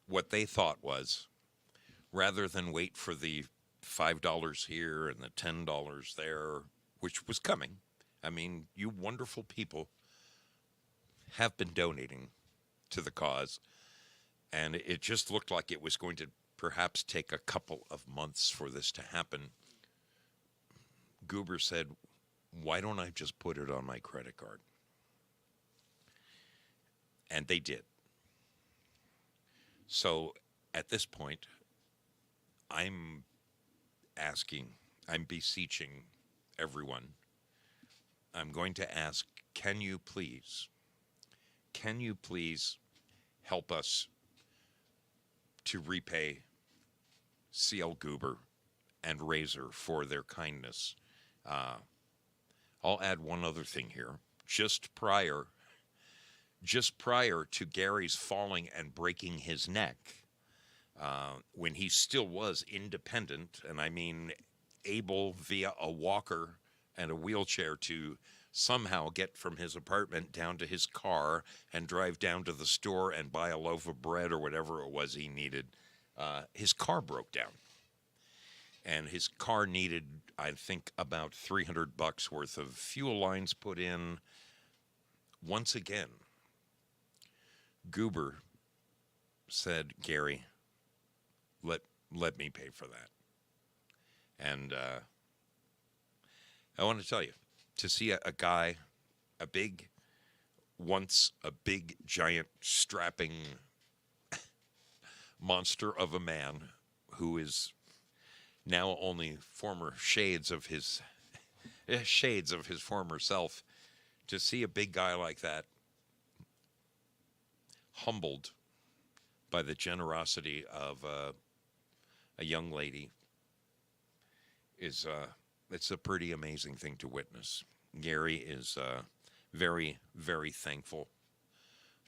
What they thought was, rather than wait for the $5 here and the $10 there, which was coming. I mean, you wonderful people have been donating to the cause, and it just looked like it was going to perhaps take a couple of months for this to happen. Goober said, why don't I just put it on my credit card? And they did. So at this point, I'm beseeching everyone. I'm going to ask, can you please help us to repay C.L. Goober and Razor for their kindness? I'll add one other thing here. Just prior to Gary's falling and breaking his neck, when he still was independent, and I mean able via a walker and a wheelchair to somehow get from his apartment down to his car and drive down to the store and buy a loaf of bread or whatever it was he needed, his car broke down. And his car needed, I think, about $300 worth of fuel lines put in. Once again, Goober said, Gary, let me pay for that. And I want to tell you, to see a guy, once a big, giant, strapping monster of a man who is now only shades of his former self, to see a big guy like that humbled by the generosity of a young lady it's a pretty amazing thing to witness. Gary is very, very thankful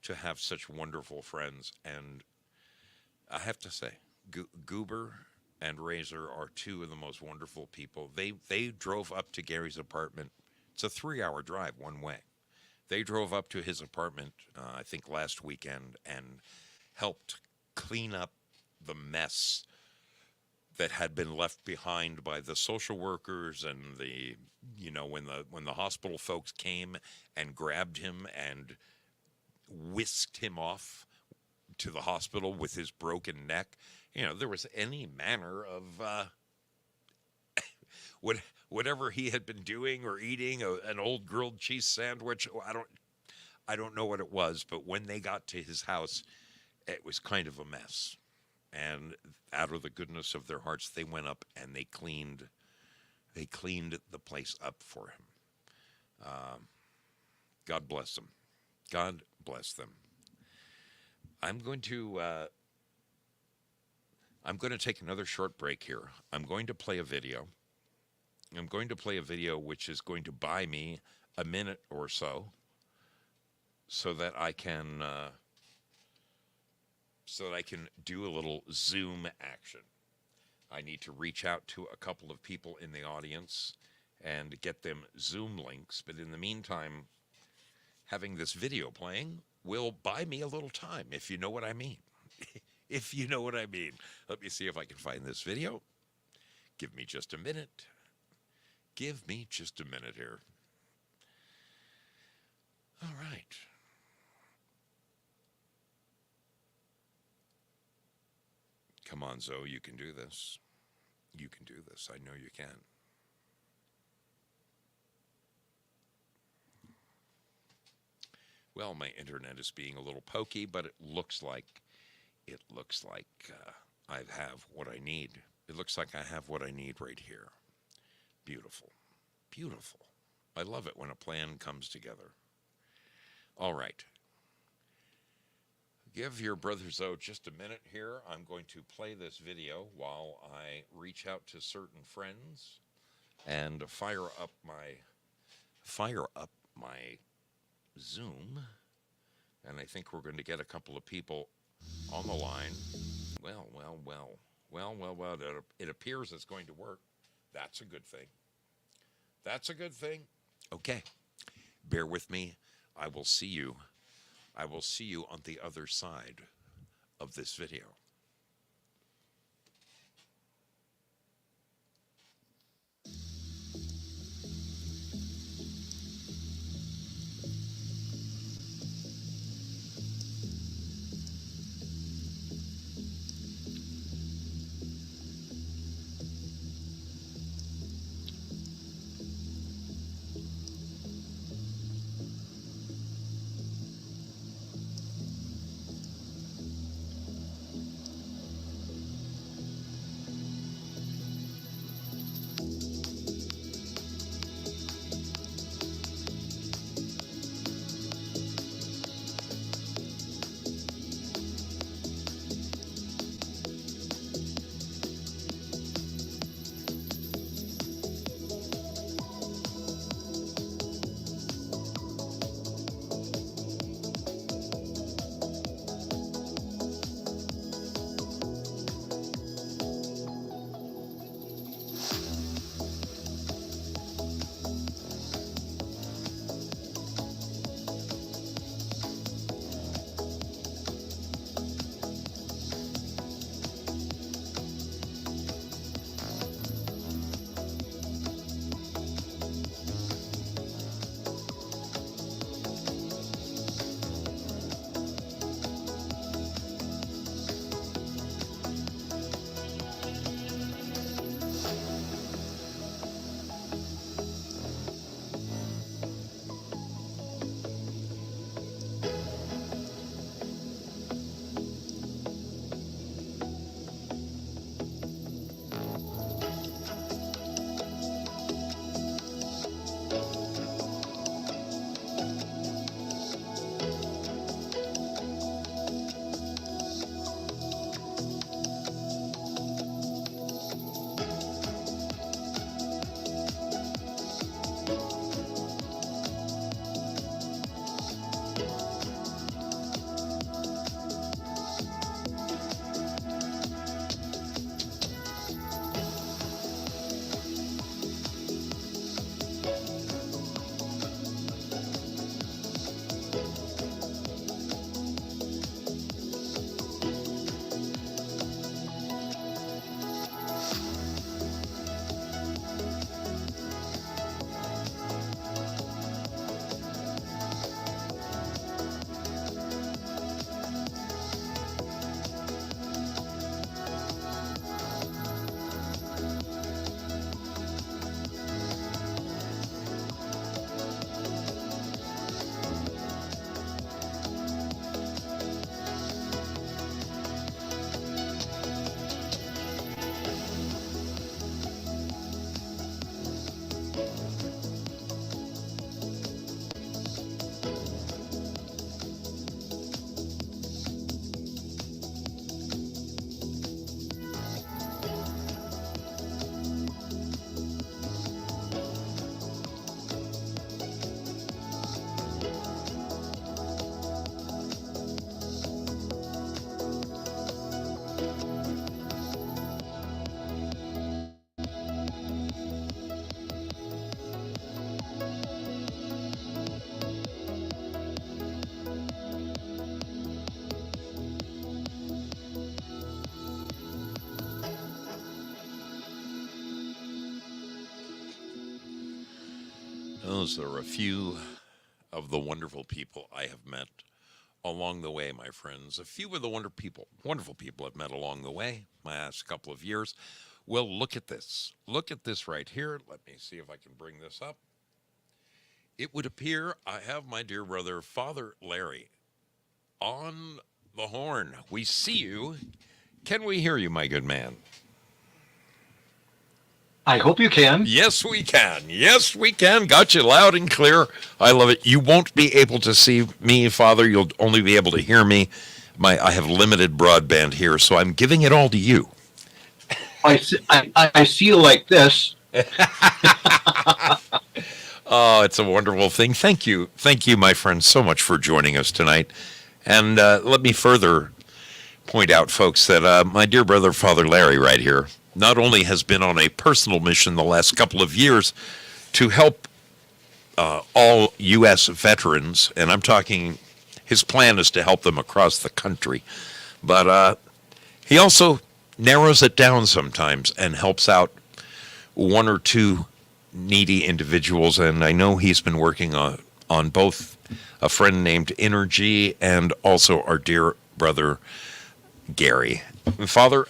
to have such wonderful friends, and I have to say, Goober and Razor are two of the most wonderful people. They drove up to Gary's apartment. It's a 3-hour drive one way. They drove up to his apartment, I think last weekend, and helped clean up the mess that had been left behind by the social workers and when the hospital folks came and grabbed him and whisked him off to the hospital with his broken neck. There was any manner of whatever he had been doing or eating, an old grilled cheese sandwich. I don't know what it was, but when they got to his house, it was kind of a mess. And out of the goodness of their hearts, they went up and they cleaned the place up for him. God bless them. God bless them. I'm going to take another short break here. I'm going to play a video. I'm going to play a video which is going to buy me a minute or so that I can do a little Zoom action. I need to reach out to a couple of people in the audience and get them Zoom links. But in the meantime, having this video playing will buy me a little time, if you know what I mean. If you know what I mean. Let me see if I can find this video. Give me just a minute. Give me just a minute here. All right. Come on, Zoe, you can do this. You can do this. I know you can. Well, my internet is being a little pokey, but it looks like I have what I need. It looks like I have what I need right here. Beautiful. Beautiful. I love it when a plan comes together. All right. Give your brother Zoe just a minute here. I'm going to play this video while I reach out to certain friends and fire up my Zoom. And I think we're going to get a couple of people on the line. Well. It appears it's going to work. That's a good thing. That's a good thing. Okay. Bear with me. I will see you on the other side of this video. Those are a few of the wonderful people I have met along the way, my friends. A few of the wonderful people I've met along the way, my last couple of years. Well, look at this. Look at this right here. Let me see if I can bring this up. It would appear I have my dear brother, Father Larry, on the horn. We see you. Can we hear you, my good man? I hope you can. Yes, we can. Yes, we can. Got you loud and clear. I love it. You won't be able to see me, Father. You'll only be able to hear me. I have limited broadband here, so I'm giving it all to you. I see you like this. Oh, it's a wonderful thing. Thank you. Thank you, my friend, so much for joining us tonight. And let me further point out, folks, that my dear brother, Father Larry, right here, not only has been on a personal mission the last couple of years to help all U.S. veterans, and I'm talking, his plan is to help them across the country, but he also narrows it down sometimes and helps out one or two needy individuals. And I know he's been working on both a friend named Energy and also our dear brother Gary. Father,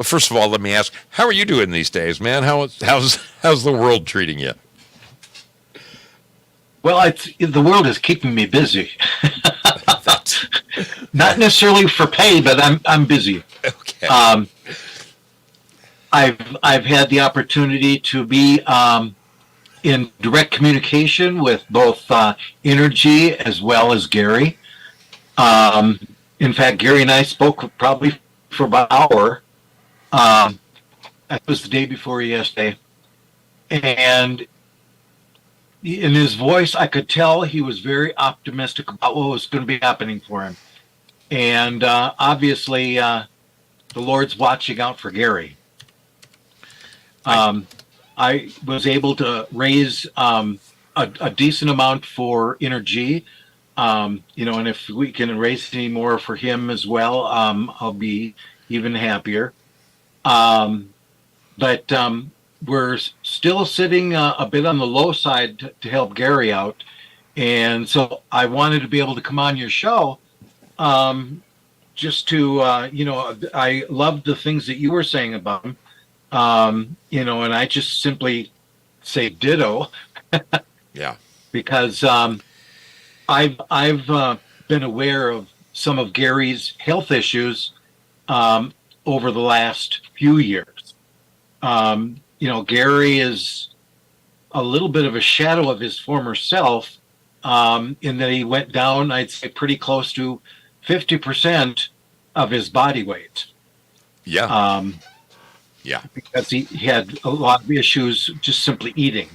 first of all, let me ask, how are you doing these days, man? How's the world treating you? Well, the world is keeping me busy. Not necessarily for pay, but I'm busy. Okay. I've had the opportunity to be in direct communication with both Energy as well as Gary. In fact, Gary and I spoke probably for about an hour. That was the day before yesterday. And in his voice, I could tell he was very optimistic about what was going to be happening for him. And obviously, the Lord's watching out for Gary. I was able to raise a decent amount for Energy. And if we can raise any more for him as well, I'll be even happier. But we're still sitting a bit on the low side to help Gary out. And so I wanted to be able to come on your show just to, I loved the things that you were saying about him. And I just simply say ditto. Yeah. Because I've been aware of some of Gary's health issues over the last few years. Gary is a little bit of a shadow of his former self in that he went down, I'd say, pretty close to 50% of his body weight. Yeah. Yeah. Because he had a lot of issues just simply eating.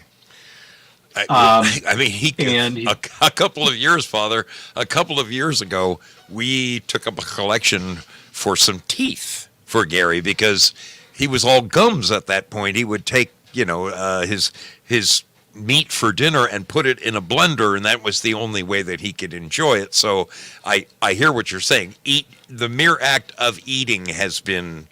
I mean, a couple of years, Father, a couple of years ago, we took up a collection for some teeth for Gary because he was all gums at that point. He would take, his meat for dinner and put it in a blender, and that was the only way that he could enjoy it. So I hear what you're saying. The mere act of eating has been,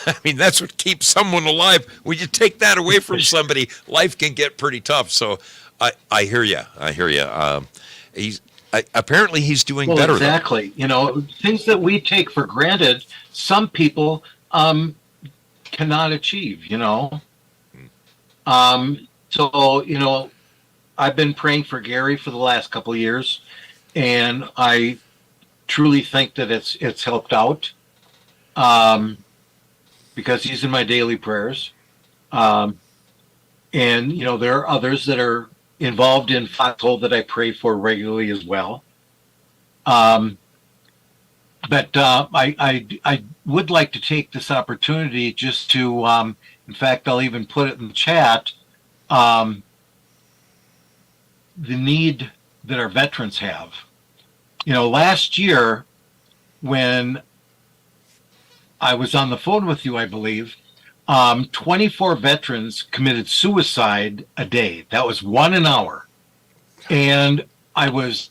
I mean, that's what keeps someone alive. When you take that away from somebody, life can get pretty tough. So I hear you. I hear you. Apparently he's doing better. Exactly. Things that we take for granted, some people cannot achieve, So, I've been praying for Gary for the last couple of years, and I truly think that it's helped out. Because he's in my daily prayers. And, there are others that are involved in Foxhole that I pray for regularly as well. But I would like to take this opportunity just to, in fact, I'll even put it in the chat, the need that our veterans have. Last year when I was on the phone with you, I believe, 24 veterans committed suicide a day. That was 1 an hour. And I was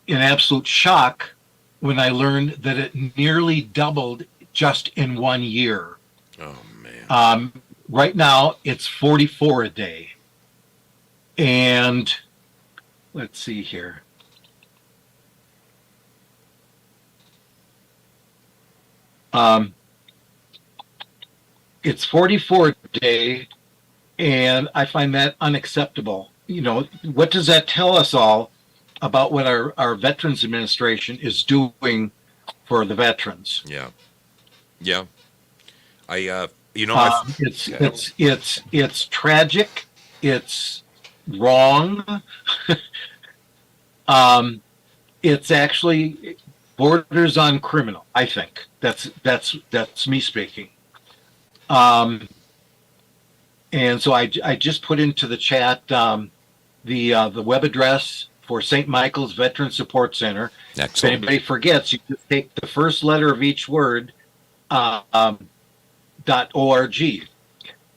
in absolute shock when I learned that it nearly doubled just in 1 year. Oh, man. Right now, it's 44 a day. And let's see here. It's 44 a day, and I find that unacceptable. What does that tell us all about what our Veterans Administration is doing for the veterans? Yeah. Yeah. You know, I It's tragic. It's wrong. um, it's actually borders on criminal. I think that's me speaking. And so I just put into the chat the web address for St. Michael's Veteran Support Center. excellent. If anybody forgets, you just take the first letter of each word, .org,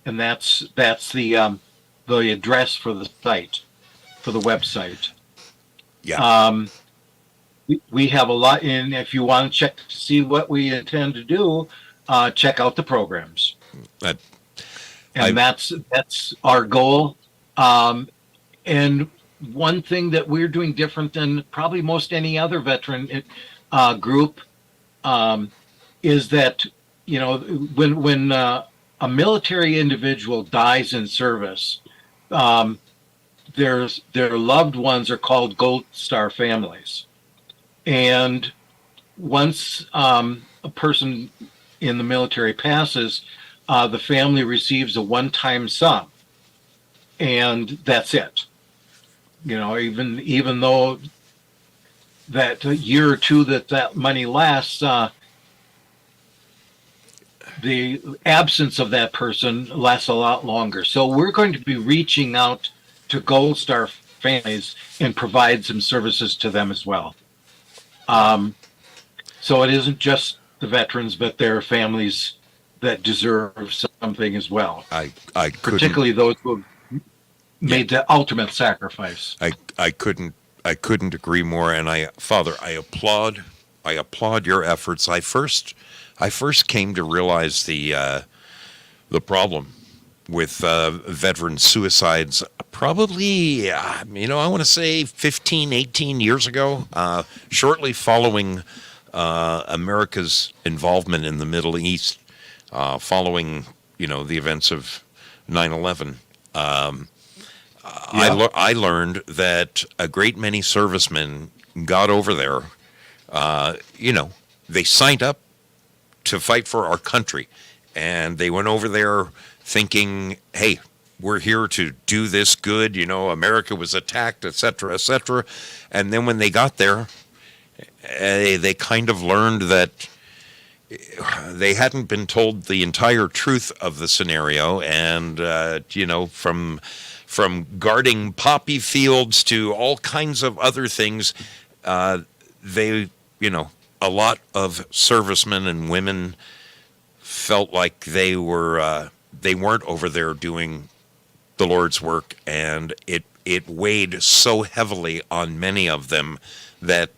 and that's the address for the site, for the website. Yeah. We have a lot in. If you want to check to see what we intend to do, check out the programs. That's our goal. And one thing that we're doing different than probably most any other veteran group is that, you know, when a military individual dies in service, their loved ones are called Gold Star families. And once a person in the military passes, the family receives a one-time sum, and that's it. You know, even though that year or two that money lasts, the absence of that person lasts a lot longer. So we're going to be reaching out to Gold Star families and provide some services to them as well. So it isn't just the veterans, but their families that deserve something as well. I Particularly those who have made the ultimate sacrifice. I couldn't agree more. And Father, I applaud your efforts. I first came to realize the problem with veteran suicides probably, I want to say 15, 18 years ago, shortly following America's involvement in the Middle East, following, the events of 9/11. I learned that a great many servicemen got over there. They signed up to fight for our country, and they went over there thinking, hey, we're here to do this good. America was attacked, et cetera, et cetera. And then when they got there, they kind of learned that they hadn't been told the entire truth of the scenario. And, from guarding poppy fields to all kinds of other things, a lot of servicemen and women felt like they weren't over there doing the Lord's work, and it weighed so heavily on many of them that,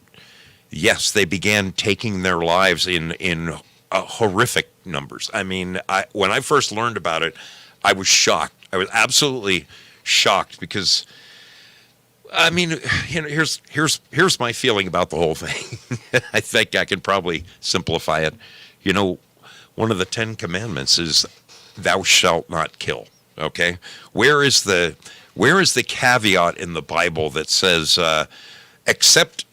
yes, they began taking their lives in horrific numbers. I mean, when I first learned about it, I was shocked. I was absolutely shocked because, I mean, here's my feeling about the whole thing. I think I can probably simplify it. One of the 10 commandments is thou shalt not kill. Okay, where is the caveat in the Bible that says except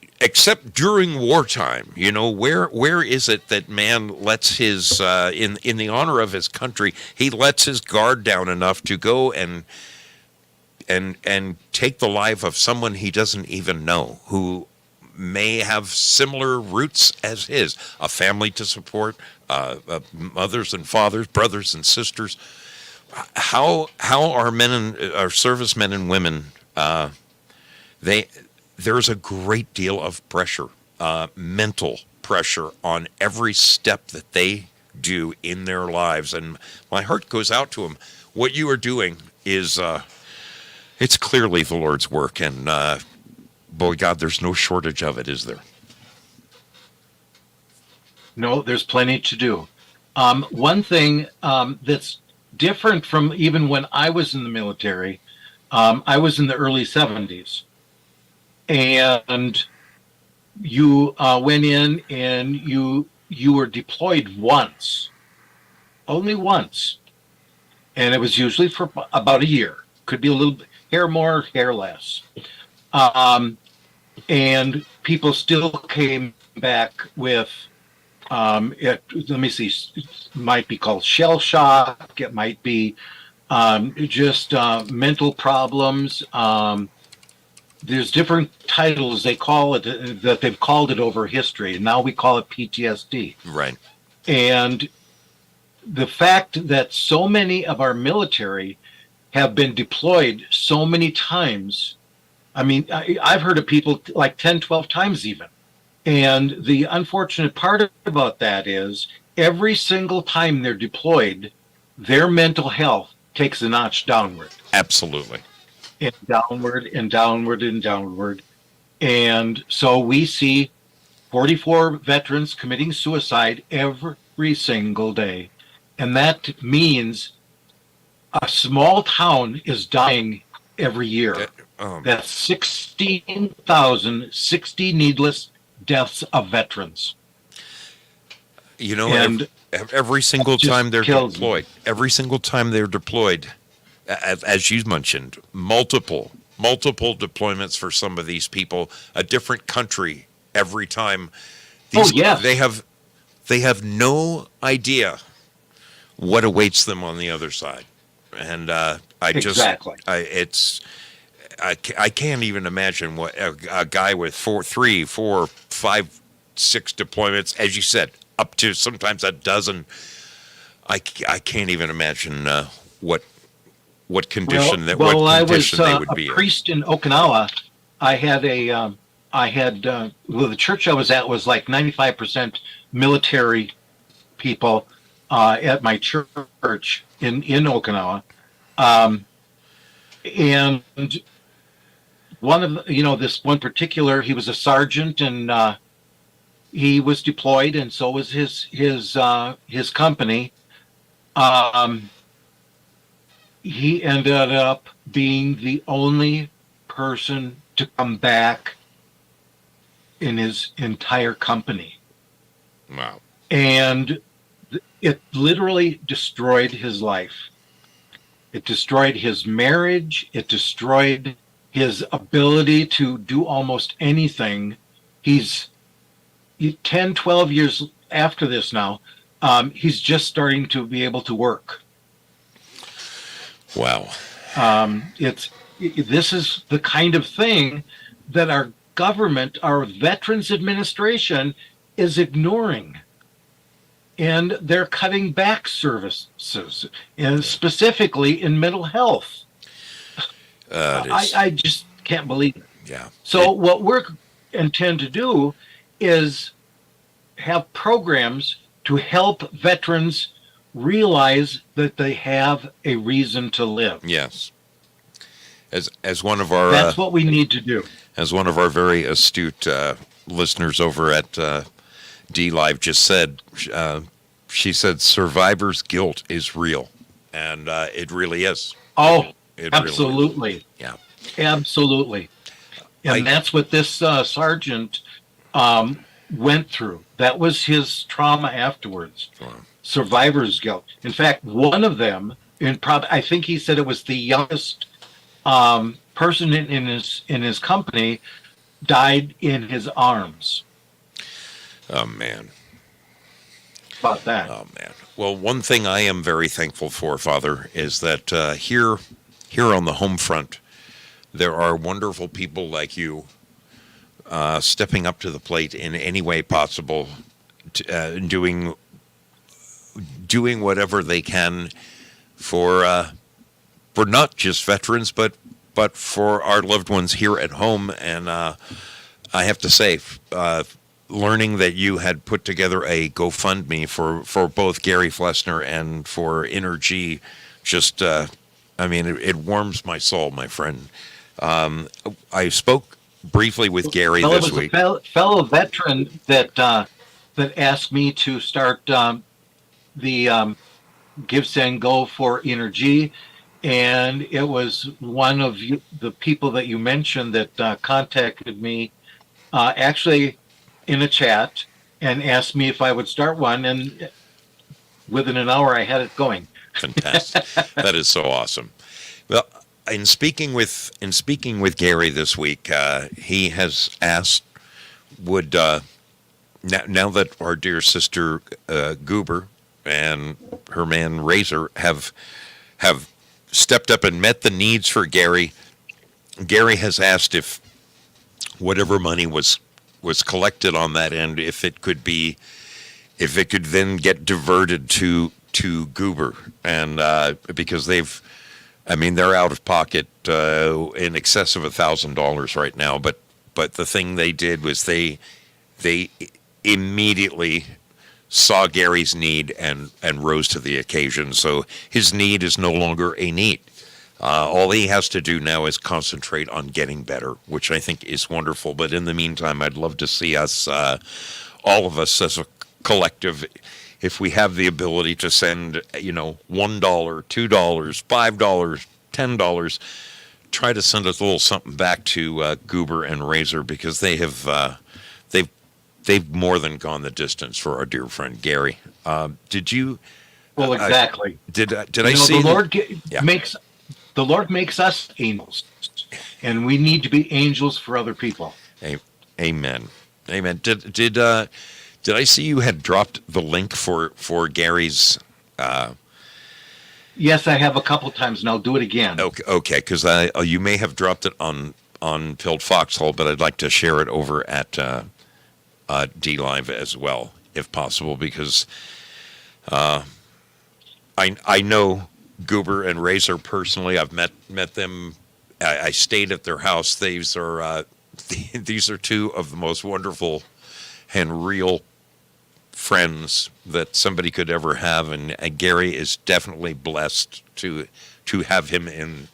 during wartime? Where is it that man lets his in the honor of his country, he lets his guard down enough to go and take the life of someone he doesn't even know, who may have similar roots as his, a family to support, mothers and fathers, brothers and sisters. How are our servicemen and women? There's a great deal of pressure, mental pressure on every step that they do in their lives, and my heart goes out to them. What you are doing is, it's clearly the Lord's work, and boy, God, there's no shortage of it, is there? No, there's plenty to do. One thing that's different from even when I was in the military, I was in the early 70s, and you went in and you were deployed only once, and it was usually for about a year. Could be a little hair more, hair less, and people still came back with Let me see. It might be called shell shock. It might be just mental problems. There's different titles they call it that they've called it over history. And now we call it PTSD. Right. And the fact that so many of our military have been deployed so many times. I mean, I've heard of people like 10, 12 times even. And the unfortunate part about that is every single time they're deployed, their mental health takes a notch downward. Absolutely. And downward and downward and downward. And so we see 44 veterans committing suicide every single day. And that means a small town is dying every year. That's 16,060 needless deaths of veterans. You know, And every single just time they're kills me. deployed, as you mentioned, multiple deployments for some of these people, a different country every time. yes. They have no idea what awaits them on the other side. And Exactly. I can't even imagine what a guy with 3, 4, 5, 6 deployments, as you said, up to sometimes a dozen. I can't even imagine what condition they I would was be a in. priest in Okinawa. I had the church I was at was like 95% military people at my church in Okinawa. And one of this one particular, he was a sergeant, and he was deployed, and so was his company. He ended up being the only person to come back in his entire company. Wow. And it literally destroyed his life. It destroyed his marriage. It destroyed his ability to do almost anything. He's 10, 12 years after this now. He's just starting to be able to work. Wow. This is the kind of thing that our government, our Veterans Administration, is ignoring. And they're cutting back services, and specifically in mental health. I just can't believe it. Yeah. So what we intend to do is have programs to help veterans realize that they have a reason to live. Yes. As one of our That's what we need to do. as one of our very astute listeners over at D Live just said, she said, survivor's guilt is real, and it really is. Oh, It absolutely. Really is. Yeah. Absolutely. And that's what this sergeant went through. That was his trauma afterwards. Wow. Survivor's guilt. In fact, one of them, I think he said it was the youngest person in his company, died in his arms. Oh man. About that. Oh man. Well, one thing I am very thankful for, Father, is that here on the home front, there are wonderful people like you stepping up to the plate in any way possible, doing whatever they can for not just veterans, but for our loved ones here at home. And I have to say, learning that you had put together a GoFundMe for both Gary Flessner and for Energy, just it warms my soul, my friend. I spoke briefly with Gary this week. A fellow veteran that asked me to start the Give, Send, Go for Energy, and it was one of the people that you mentioned that contacted me, actually in a chat, and asked me if I would start one, and within an hour I had it going. Fantastic. That is so awesome. Well, in speaking with Gary this week, he has asked, would now that our dear sister Goober and her man Razor have stepped up and met the needs for Gary. Gary has asked if whatever money was collected on that end, if it could then get diverted to Goober, and because they're out of pocket in excess of $1,000 right now. But the thing they did was they immediately saw Gary's need and rose to the occasion. So his need is no longer a need. All he has to do now is concentrate on getting better, which I think is wonderful. But in the meantime, I'd love to see us, all of us as a collective, if we have the ability to send, $1, $2, $5, $10, try to send a little something back to Goober and Razor, because they've more than gone the distance for our dear friend Gary. Did you? Well, exactly. Did I see? The Lord makes us angels, and we need to be angels for other people. Amen. Amen. Did I see you had dropped the link for Gary's? Yes, I have a couple times, and I'll do it again. Okay, because you may have dropped it on Pilled Foxhole, but I'd like to share it over at D Live as well, if possible, because I know Goober and Razor personally. I've met them. I stayed at their house. These are two of the most wonderful and real friends that somebody could ever have, and Gary is definitely blessed to have them in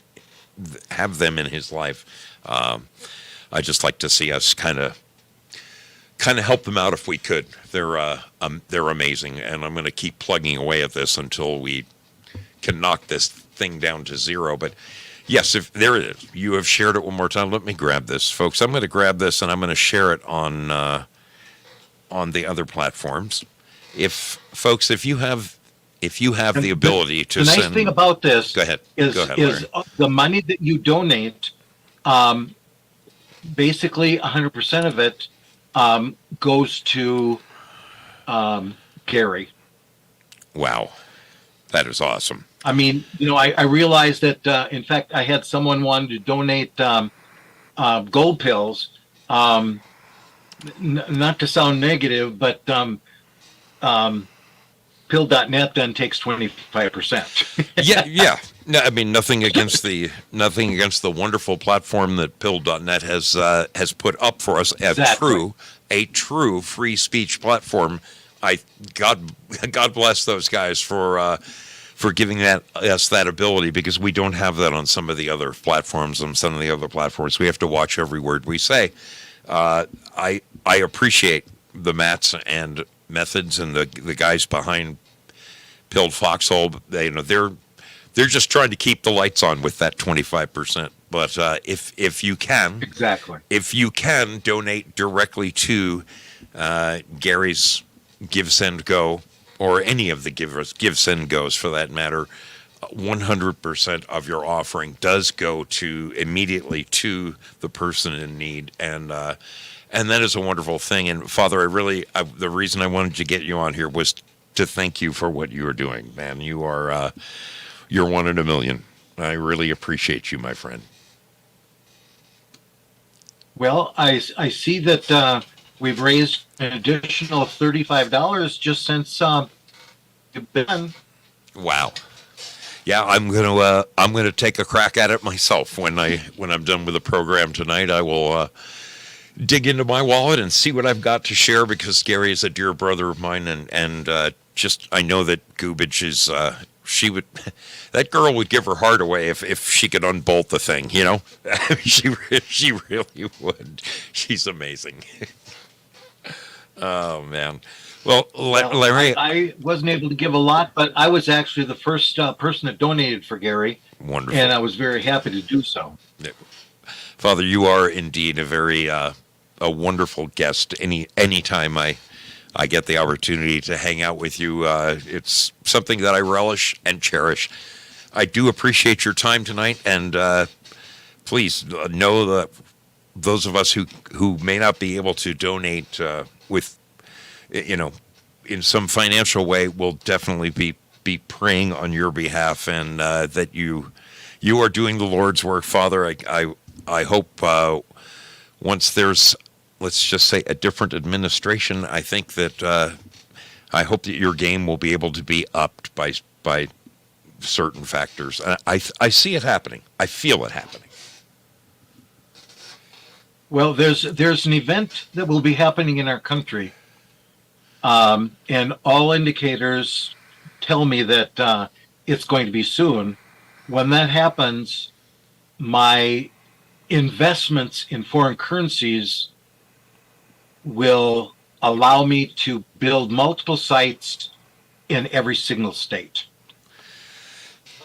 his life. I just like to see us kind of help them out if we could. They're amazing, and I'm going to keep plugging away at this until we can knock this thing down to zero. But yes, if there it is, you have shared it one more time. Let me grab this, folks. I'm going to grab this and I'm going to share it on the other platforms. If you have the ability to send. The nice thing about this go ahead, is the money that you donate, basically 100% of it goes to Gary. Wow, that is awesome. I mean, I realized that, in fact, I had someone wanted to donate gold pills. Not to sound negative, but pill.net then takes 25%. Yeah. No, I mean, nothing against the wonderful platform that pill.net has put up for us. Exactly. A true free speech platform. God bless those guys for giving us that ability, because we don't have that on some of the other platforms. On some of the other platforms, we have to watch every word we say. I appreciate the Matts and Methods and the guys behind Pilled Foxhole. They're just trying to keep the lights on with that 25%. But if you can, exactly, if you can donate directly to Gary's Give Send Go, or any of the Give Send Goes for that matter, 100% of your offering does go immediately to the person in need, and that is a wonderful thing. And Father, the reason I wanted to get you on here was to thank you for what you are doing, man. You're one in a million. I really appreciate you, my friend. Well, I see that we've raised an additional $35 just since you've been. Wow. Yeah, I'm gonna take a crack at it myself when I'm done with the program tonight. I will dig into my wallet and see what I've got to share, because Gary is a dear brother of mine, and just I know that Goobage is that girl would give her heart away if she could unbolt the thing. She really would. She's amazing. Oh man. Well, Larry, I wasn't able to give a lot, but I was actually the first person that donated for Gary. Wonderful. And I was very happy to do so. Father, you are indeed a very a wonderful guest. Anytime I get the opportunity to hang out with you, it's something that I relish and cherish. I do appreciate your time tonight, and please know that those of us who may not be able to donate with you know, in some financial way, we'll definitely be praying on your behalf, and that you are doing the Lord's work, Father. I hope once there's, let's just say, a different administration, I think that I hope that your game will be able to be upped by certain factors. I see it happening. I feel it happening. Well, there's an event that will be happening in our country, and all indicators tell me that it's going to be soon. When that happens, my investments in foreign currencies will allow me to build multiple sites in every single state.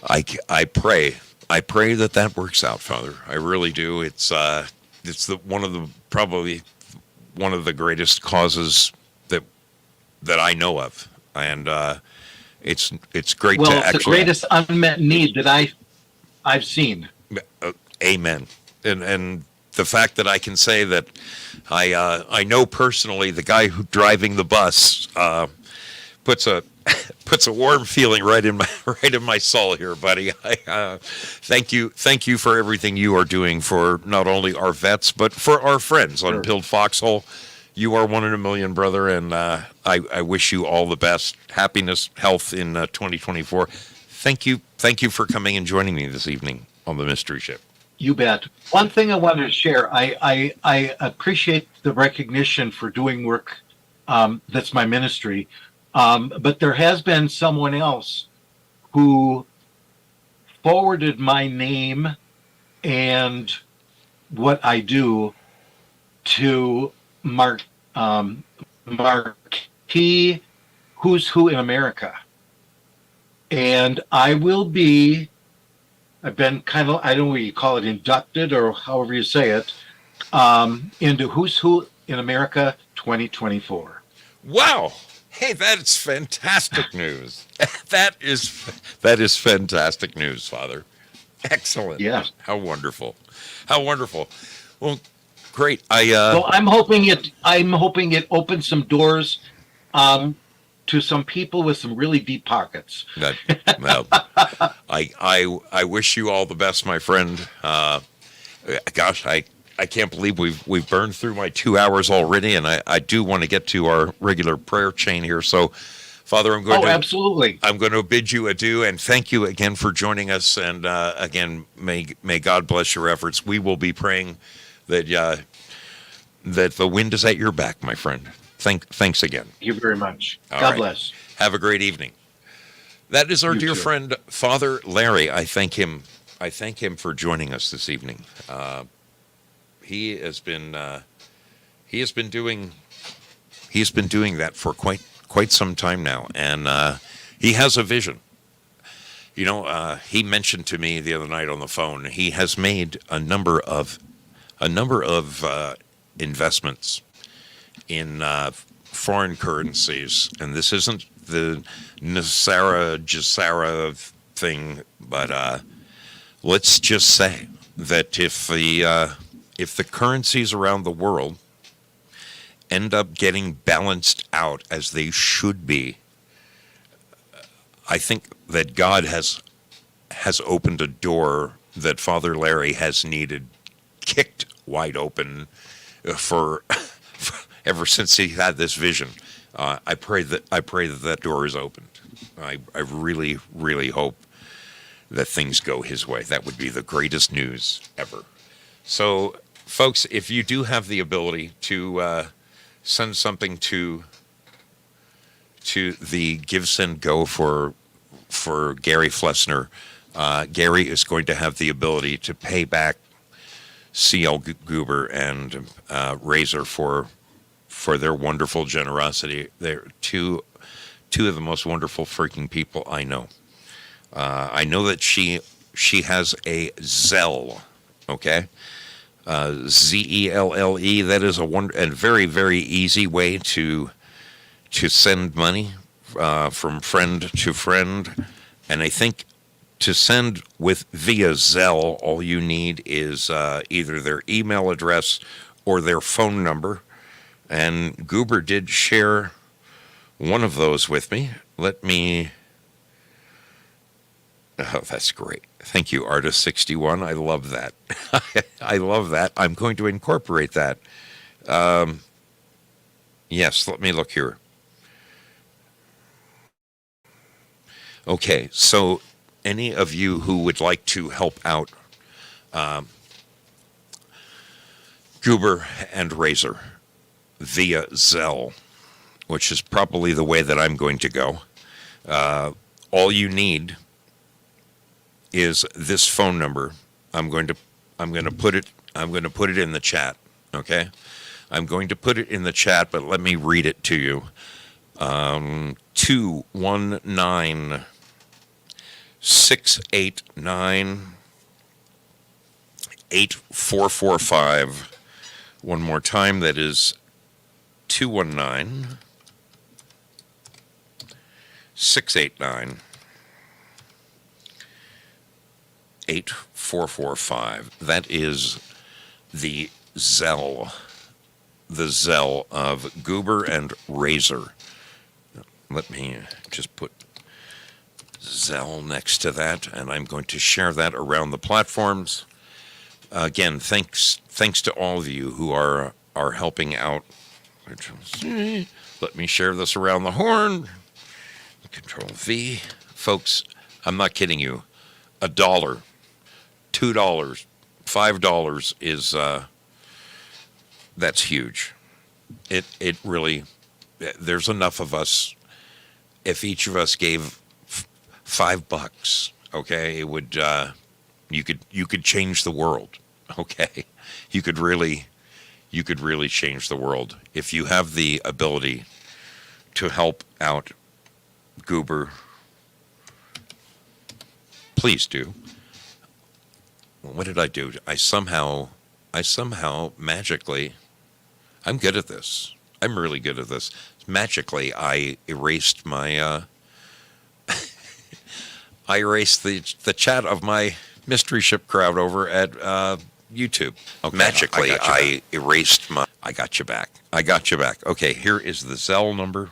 I pray that works out, Father. I really do. It's probably one of the greatest causes that I know of, and it's great to Well, it's the actually. greatest unmet need that I've seen. Amen. And the fact that I can say that I know personally the guy who driving the bus puts a warm feeling right in my soul here, buddy. Thank you for everything you are doing for not only our vets but for our friends on Sure. Pilled Foxhole. You are one in a million, brother, and I wish you all the best, happiness, health in 2024. Thank you for coming and joining me this evening on the Mystery Ship. You bet. One thing I wanted to share, I appreciate the recognition for doing work that's my ministry, but there has been someone else who forwarded my name and what I do to Marquee Who's Who in America. And I've been kind of, I don't know what you call it, inducted or however you say it, into Who's Who in America 2024. Wow. Hey, that's fantastic news. That is fantastic news, Father. Excellent. Yeah. How wonderful. How wonderful. Well, great. So I'm hoping it opens some doors to some people with some really deep pockets. Well, I wish you all the best, my friend. Gosh, I can't believe we've burned through my 2 hours already, and I do want to get to our regular prayer chain here. So, Father, Absolutely. I'm going to bid you adieu, and thank you again for joining us. And again, may God bless your efforts. We will be praying that the wind is at your back, my friend. Thanks again. Thank you very much. All God right. bless. Have a great evening. That is our You dear too. friend, Father Larry. I thank him for joining us this evening. He has been doing that for quite some time now, and he has a vision. You know, he mentioned to me the other night on the phone. He has made a number of investments in foreign currencies, and this isn't the Nasara Jasara thing, but let's just say that if the currencies around the world end up getting balanced out as they should be, I think that God has opened a door that Father Larry has needed kicked wide open for ever since he had this vision. I pray that door is opened. I really, really hope that things go his way. That would be the greatest news ever. So, folks, if you do have the ability to send something to the Give, Send, Go for Gary Flessner, Gary is going to have the ability to pay back C.L. Goober and Razor for their wonderful generosity. They're two of the most wonderful freaking people I know. I know that she has a Zelle, okay? Zelle. That is a very, very easy way to send money from friend to friend. And I think to send via Zelle, all you need is either their email address or their phone number. And Goober did share one of those with me. Let me. Oh, that's great. Thank you, Artist61. I love that. I love that. I'm going to incorporate that. Yes, let me look here. Okay, so any of you who would like to help out Goober and Razor via Zelle, which is probably the way that I'm going to go, all you need is this phone number. I'm going to put it in the chat. Okay, I'm going to put it in the chat, but let me read it to you. 219 689 8445. One more time, that is 219 689 8445. That is the Zelle of Goober and Razor. Let me just put Zelle next to that, and I'm going to share that around the platforms. Again, thanks to all of you who are helping out. Let me share this around the horn. Control V. Folks, I'm not kidding you. $1, $2, $5 is that's huge. It really, there's enough of us. If each of us gave $5, okay, it would you could change the world. Okay, you could really change the world if you have the ability to help out Goober. Please do. What did I do? I somehow magically, I'm good at this. I'm really good at this. Magically, I erased my I erased the chat of my mystery ship crowd over at YouTube. Okay, magically, I erased my. I got you back. Okay, here is the Zelle number.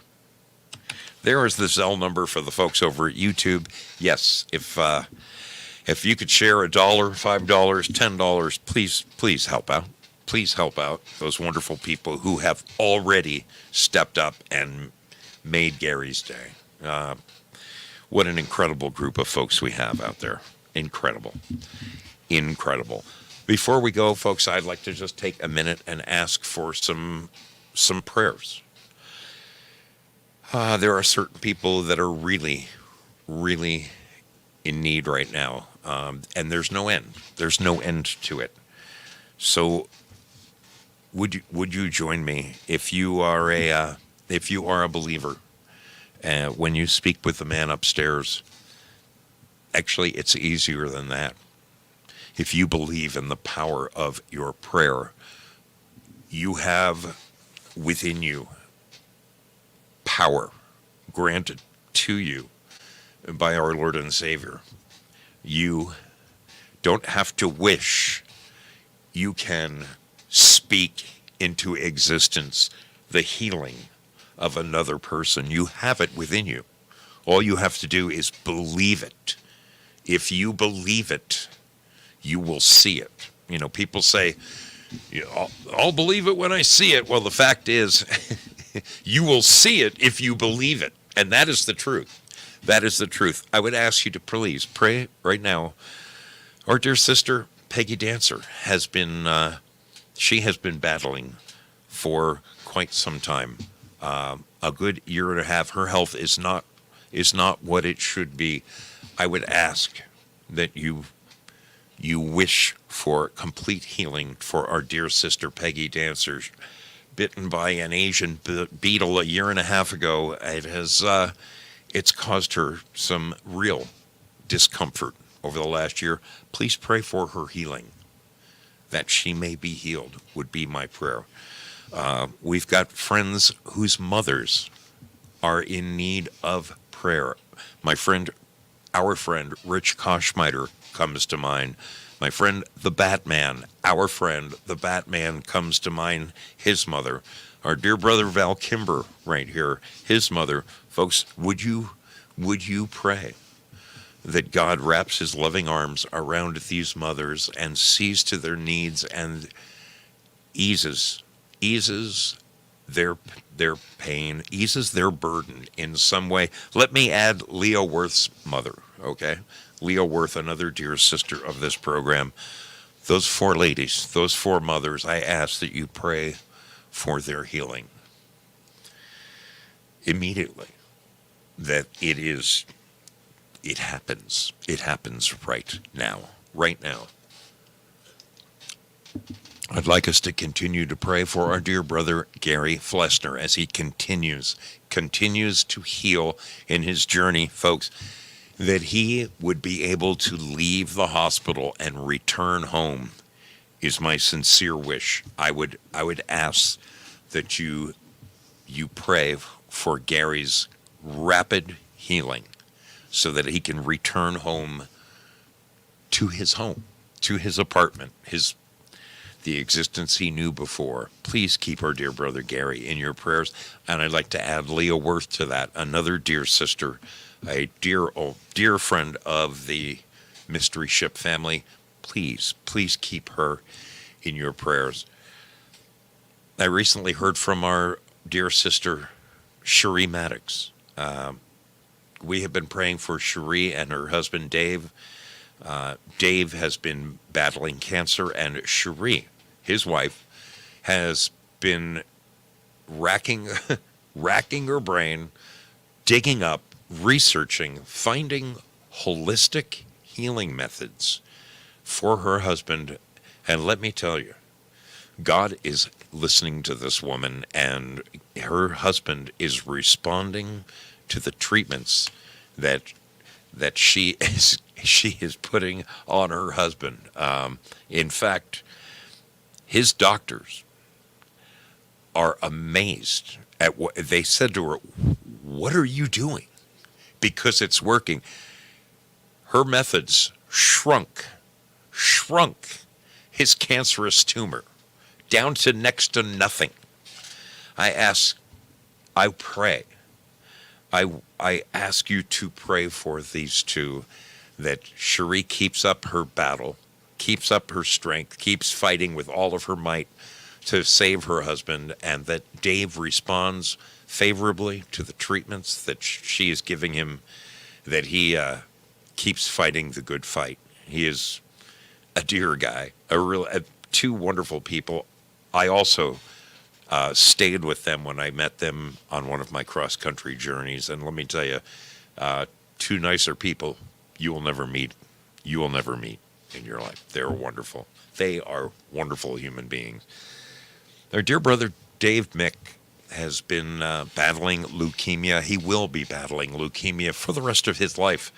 There is the Zelle number for the folks over at YouTube. Yes, if you could share $1, $5, $10, please help out. Please help out those wonderful people who have already stepped up and made Gary's day. What an incredible group of folks we have out there. Incredible. Before we go, folks, I'd like to just take a minute and ask for some prayers. There are certain people that are really, really in need right now, and there's no end. There's no end to it. So, would you join me if you are a believer? When you speak with the man upstairs, actually, it's easier than that. If you believe in the power of your prayer, you have within you power granted to you by our Lord and Savior. You don't have to wish. You can speak into existence the healing of another person. You have it within you. All you have to do is believe it. If you believe it, you will see it. You know, people say, I'll believe it when I see it. Well, the fact is, you will see it if you believe it. And that is the truth. That is the truth. I would ask you to please pray right now. Our dear sister, Peggy Dancer, has been battling for quite some time. A good year and a half. Her health is not what it should be. I would ask that you wish for complete healing for our dear sister Peggy Dancer, bitten by an Asian beetle a year and a half ago. It's caused her some real discomfort over the last year. Please pray for her healing, that she may be healed, would be my prayer. We've got friends whose mothers are in need of prayer. Our friend Rich Koschmider comes to mind. My friend the Batman, our friend the Batman comes to mind, his mother. Our dear brother Val Kimber, right here, his mother. Folks, would you pray that God wraps his loving arms around these mothers and sees to their needs and eases their pain, eases their burden in some way. Let me add Leo Worth's mother, okay? Leo Worth, another dear sister of this program. Those four ladies, those four mothers, I ask that you pray for their healing immediately. That it happens right now. I'd like us to continue to pray for our dear brother Gary Flessner as he continues to heal in his journey, folks, that he would be able to leave the hospital and return home is my sincere wish. I would ask that you pray for Gary's rapid healing so that he can return home, to his apartment, the existence he knew before. Please keep our dear brother Gary in your prayers. And I'd like to add Leah Worth to that, another dear sister, a dear friend of the Mystery Ship family. Please keep her in your prayers. I recently heard from our dear sister, Cherie Maddox. We have been praying for Cherie and her husband, Dave. Dave has been battling cancer, and Cherie, his wife, has been racking her brain, digging up, researching, finding holistic healing methods for her husband. And let me tell you, God is listening to this woman, and her husband is responding to the treatments that she is putting on her husband. In fact, his doctors are amazed at what they said to her. What are you doing? Because it's working. Her methods shrunk his cancerous tumor down to next to nothing. I pray. I ask you to pray for these two, that Cherie keeps up her battle, keeps up her strength, keeps fighting with all of her might to save her husband, and that Dave responds favorably to the treatments that she is giving him, that he keeps fighting the good fight. He is a dear guy, two wonderful people. I also stayed with them when I met them on one of my cross-country journeys, and let me tell you, two nicer people you will never meet in your life. They're wonderful. They are wonderful human beings. Our dear brother Dave Mick has been battling leukemia. He will be battling leukemia for the rest of his life.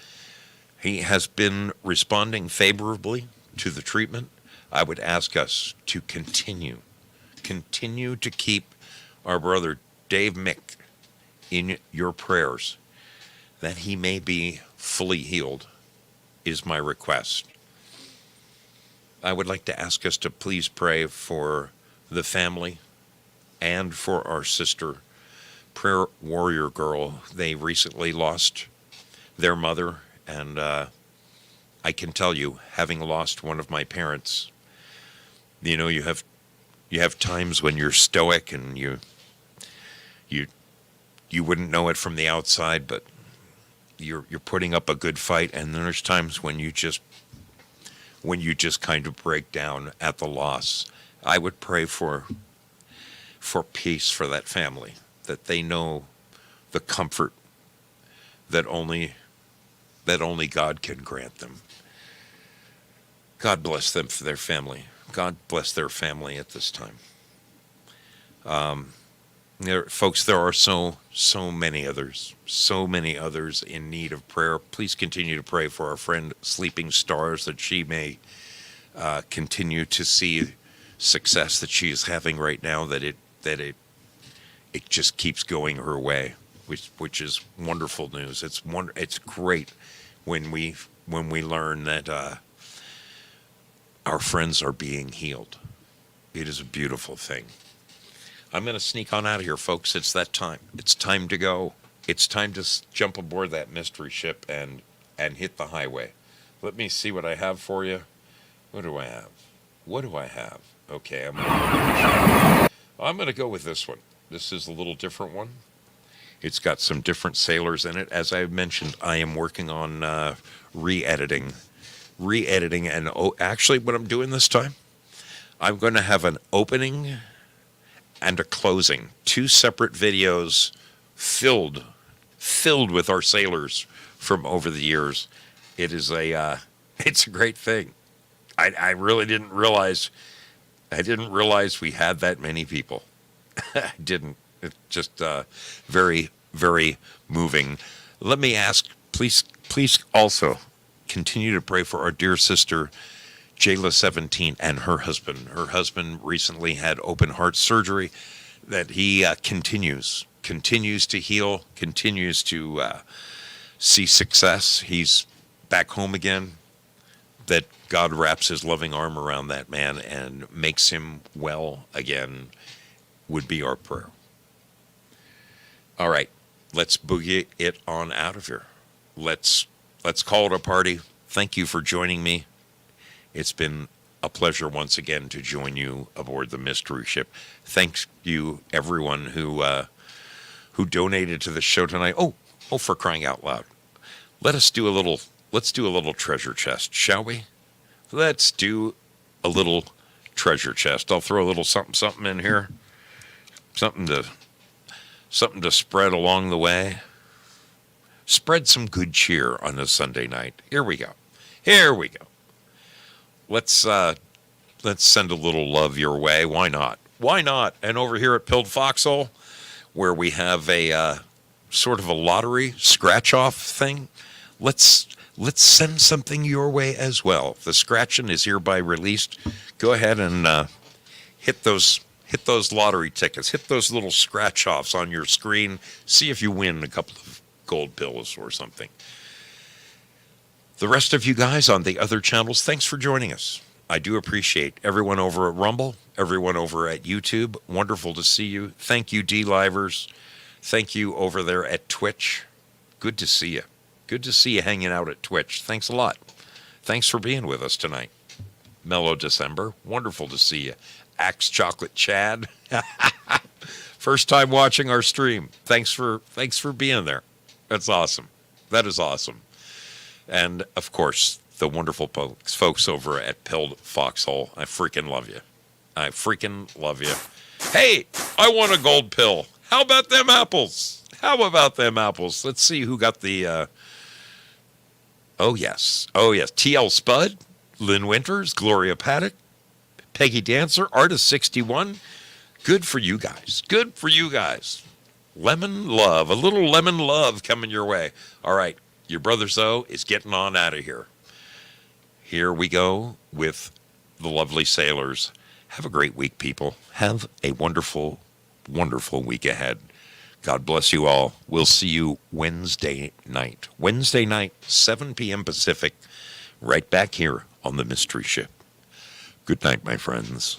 He has been responding favorably to the treatment. I would ask us to continue to keep our brother Dave Mick in your prayers, that he may be fully healed, is my request. I would like to ask us to please pray for the family and for our sister, Prayer Warrior Girl. They recently lost their mother, and I can tell you, having lost one of my parents, you know, you have times when you're stoic and you wouldn't know it from the outside, but you're putting up a good fight, and then there's times when you just kind of break down at the loss. I would pray for peace for that family, that they know the comfort that only God can grant them. God bless them for their family. God bless their family at this time. Folks, there are so many others in need of prayer. Please continue to pray for our friend Sleeping Stars, that she may continue to see success that she is having right now, that it just keeps going her way, which is wonderful news. It's great when we learn that our friends are being healed. It is a beautiful thing. I'm going to sneak on out of here, folks. It's that time. It's time to go. It's time to jump aboard that mystery ship and hit the highway. Let me see what I have for you. What do I have? What do I have? Okay, I'm going to go with this one. This is a little different one. It's got some different sailors in it. As I mentioned, I am working on re-editing, and actually, what I'm doing this time, I'm going to have an opening and a closing, two separate videos filled with our sailors from over the years. It is it's a great thing. I really didn't realize. I didn't realize we had that many people. I didn't. It's just very, very moving. Let me ask, please also continue to pray for our dear sister, Jayla 17, and her husband. Her husband recently had open heart surgery. That he continues to heal, continues to see success. He's back home again. That God wraps his loving arm around that man and makes him well again would be our prayer. All right, let's boogie it on out of here. Let's call it a party. Thank you for joining me. It's been a pleasure once again to join you aboard the mystery ship. Thank you, everyone who donated to the show tonight. Oh, for crying out loud! Let's do a little treasure chest, shall we? Let's do a little treasure chest. I'll throw a little something in here, something to spread along the way. Spread some good cheer on this Sunday night. Here we go. Let's send a little love your way. Why not? And over here at Pilled Foxhole, where we have a sort of a lottery scratch-off thing, let's send something your way as well. The scratching is hereby released. Go ahead and hit those lottery tickets. Hit those little scratch-offs on your screen. See if you win a couple of gold pills or something. The rest of you guys on the other channels, thanks for joining us. I do appreciate everyone over at Rumble, everyone over at YouTube. Wonderful to see you. Thank you, D-Livers. Thank you over there at Twitch. Good to see you. Good to see you hanging out at Twitch. Thanks a lot. Thanks for being with us tonight. Mellow December. Wonderful to see you. Axe Chocolate Chad. First time watching our stream. Thanks for being there. That's awesome. That is awesome. And, of course, the wonderful folks over at Pilled Foxhole. I freaking love you. Hey, I want a gold pill. How about them apples? Let's see who got the... Oh, yes. T.L. Spud, Lynn Winters, Gloria Paddock, Peggy Dancer, Artist61. Good for you guys. Lemon love. A little lemon love coming your way. All right. Your brother Zoe is getting on out of here. Here we go with the lovely sailors. Have a great week, people. Have a wonderful, wonderful week ahead. God bless you all. We'll see you Wednesday night. 7 p.m. Pacific, right back here on the Mystery Ship. Good night, my friends.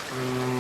through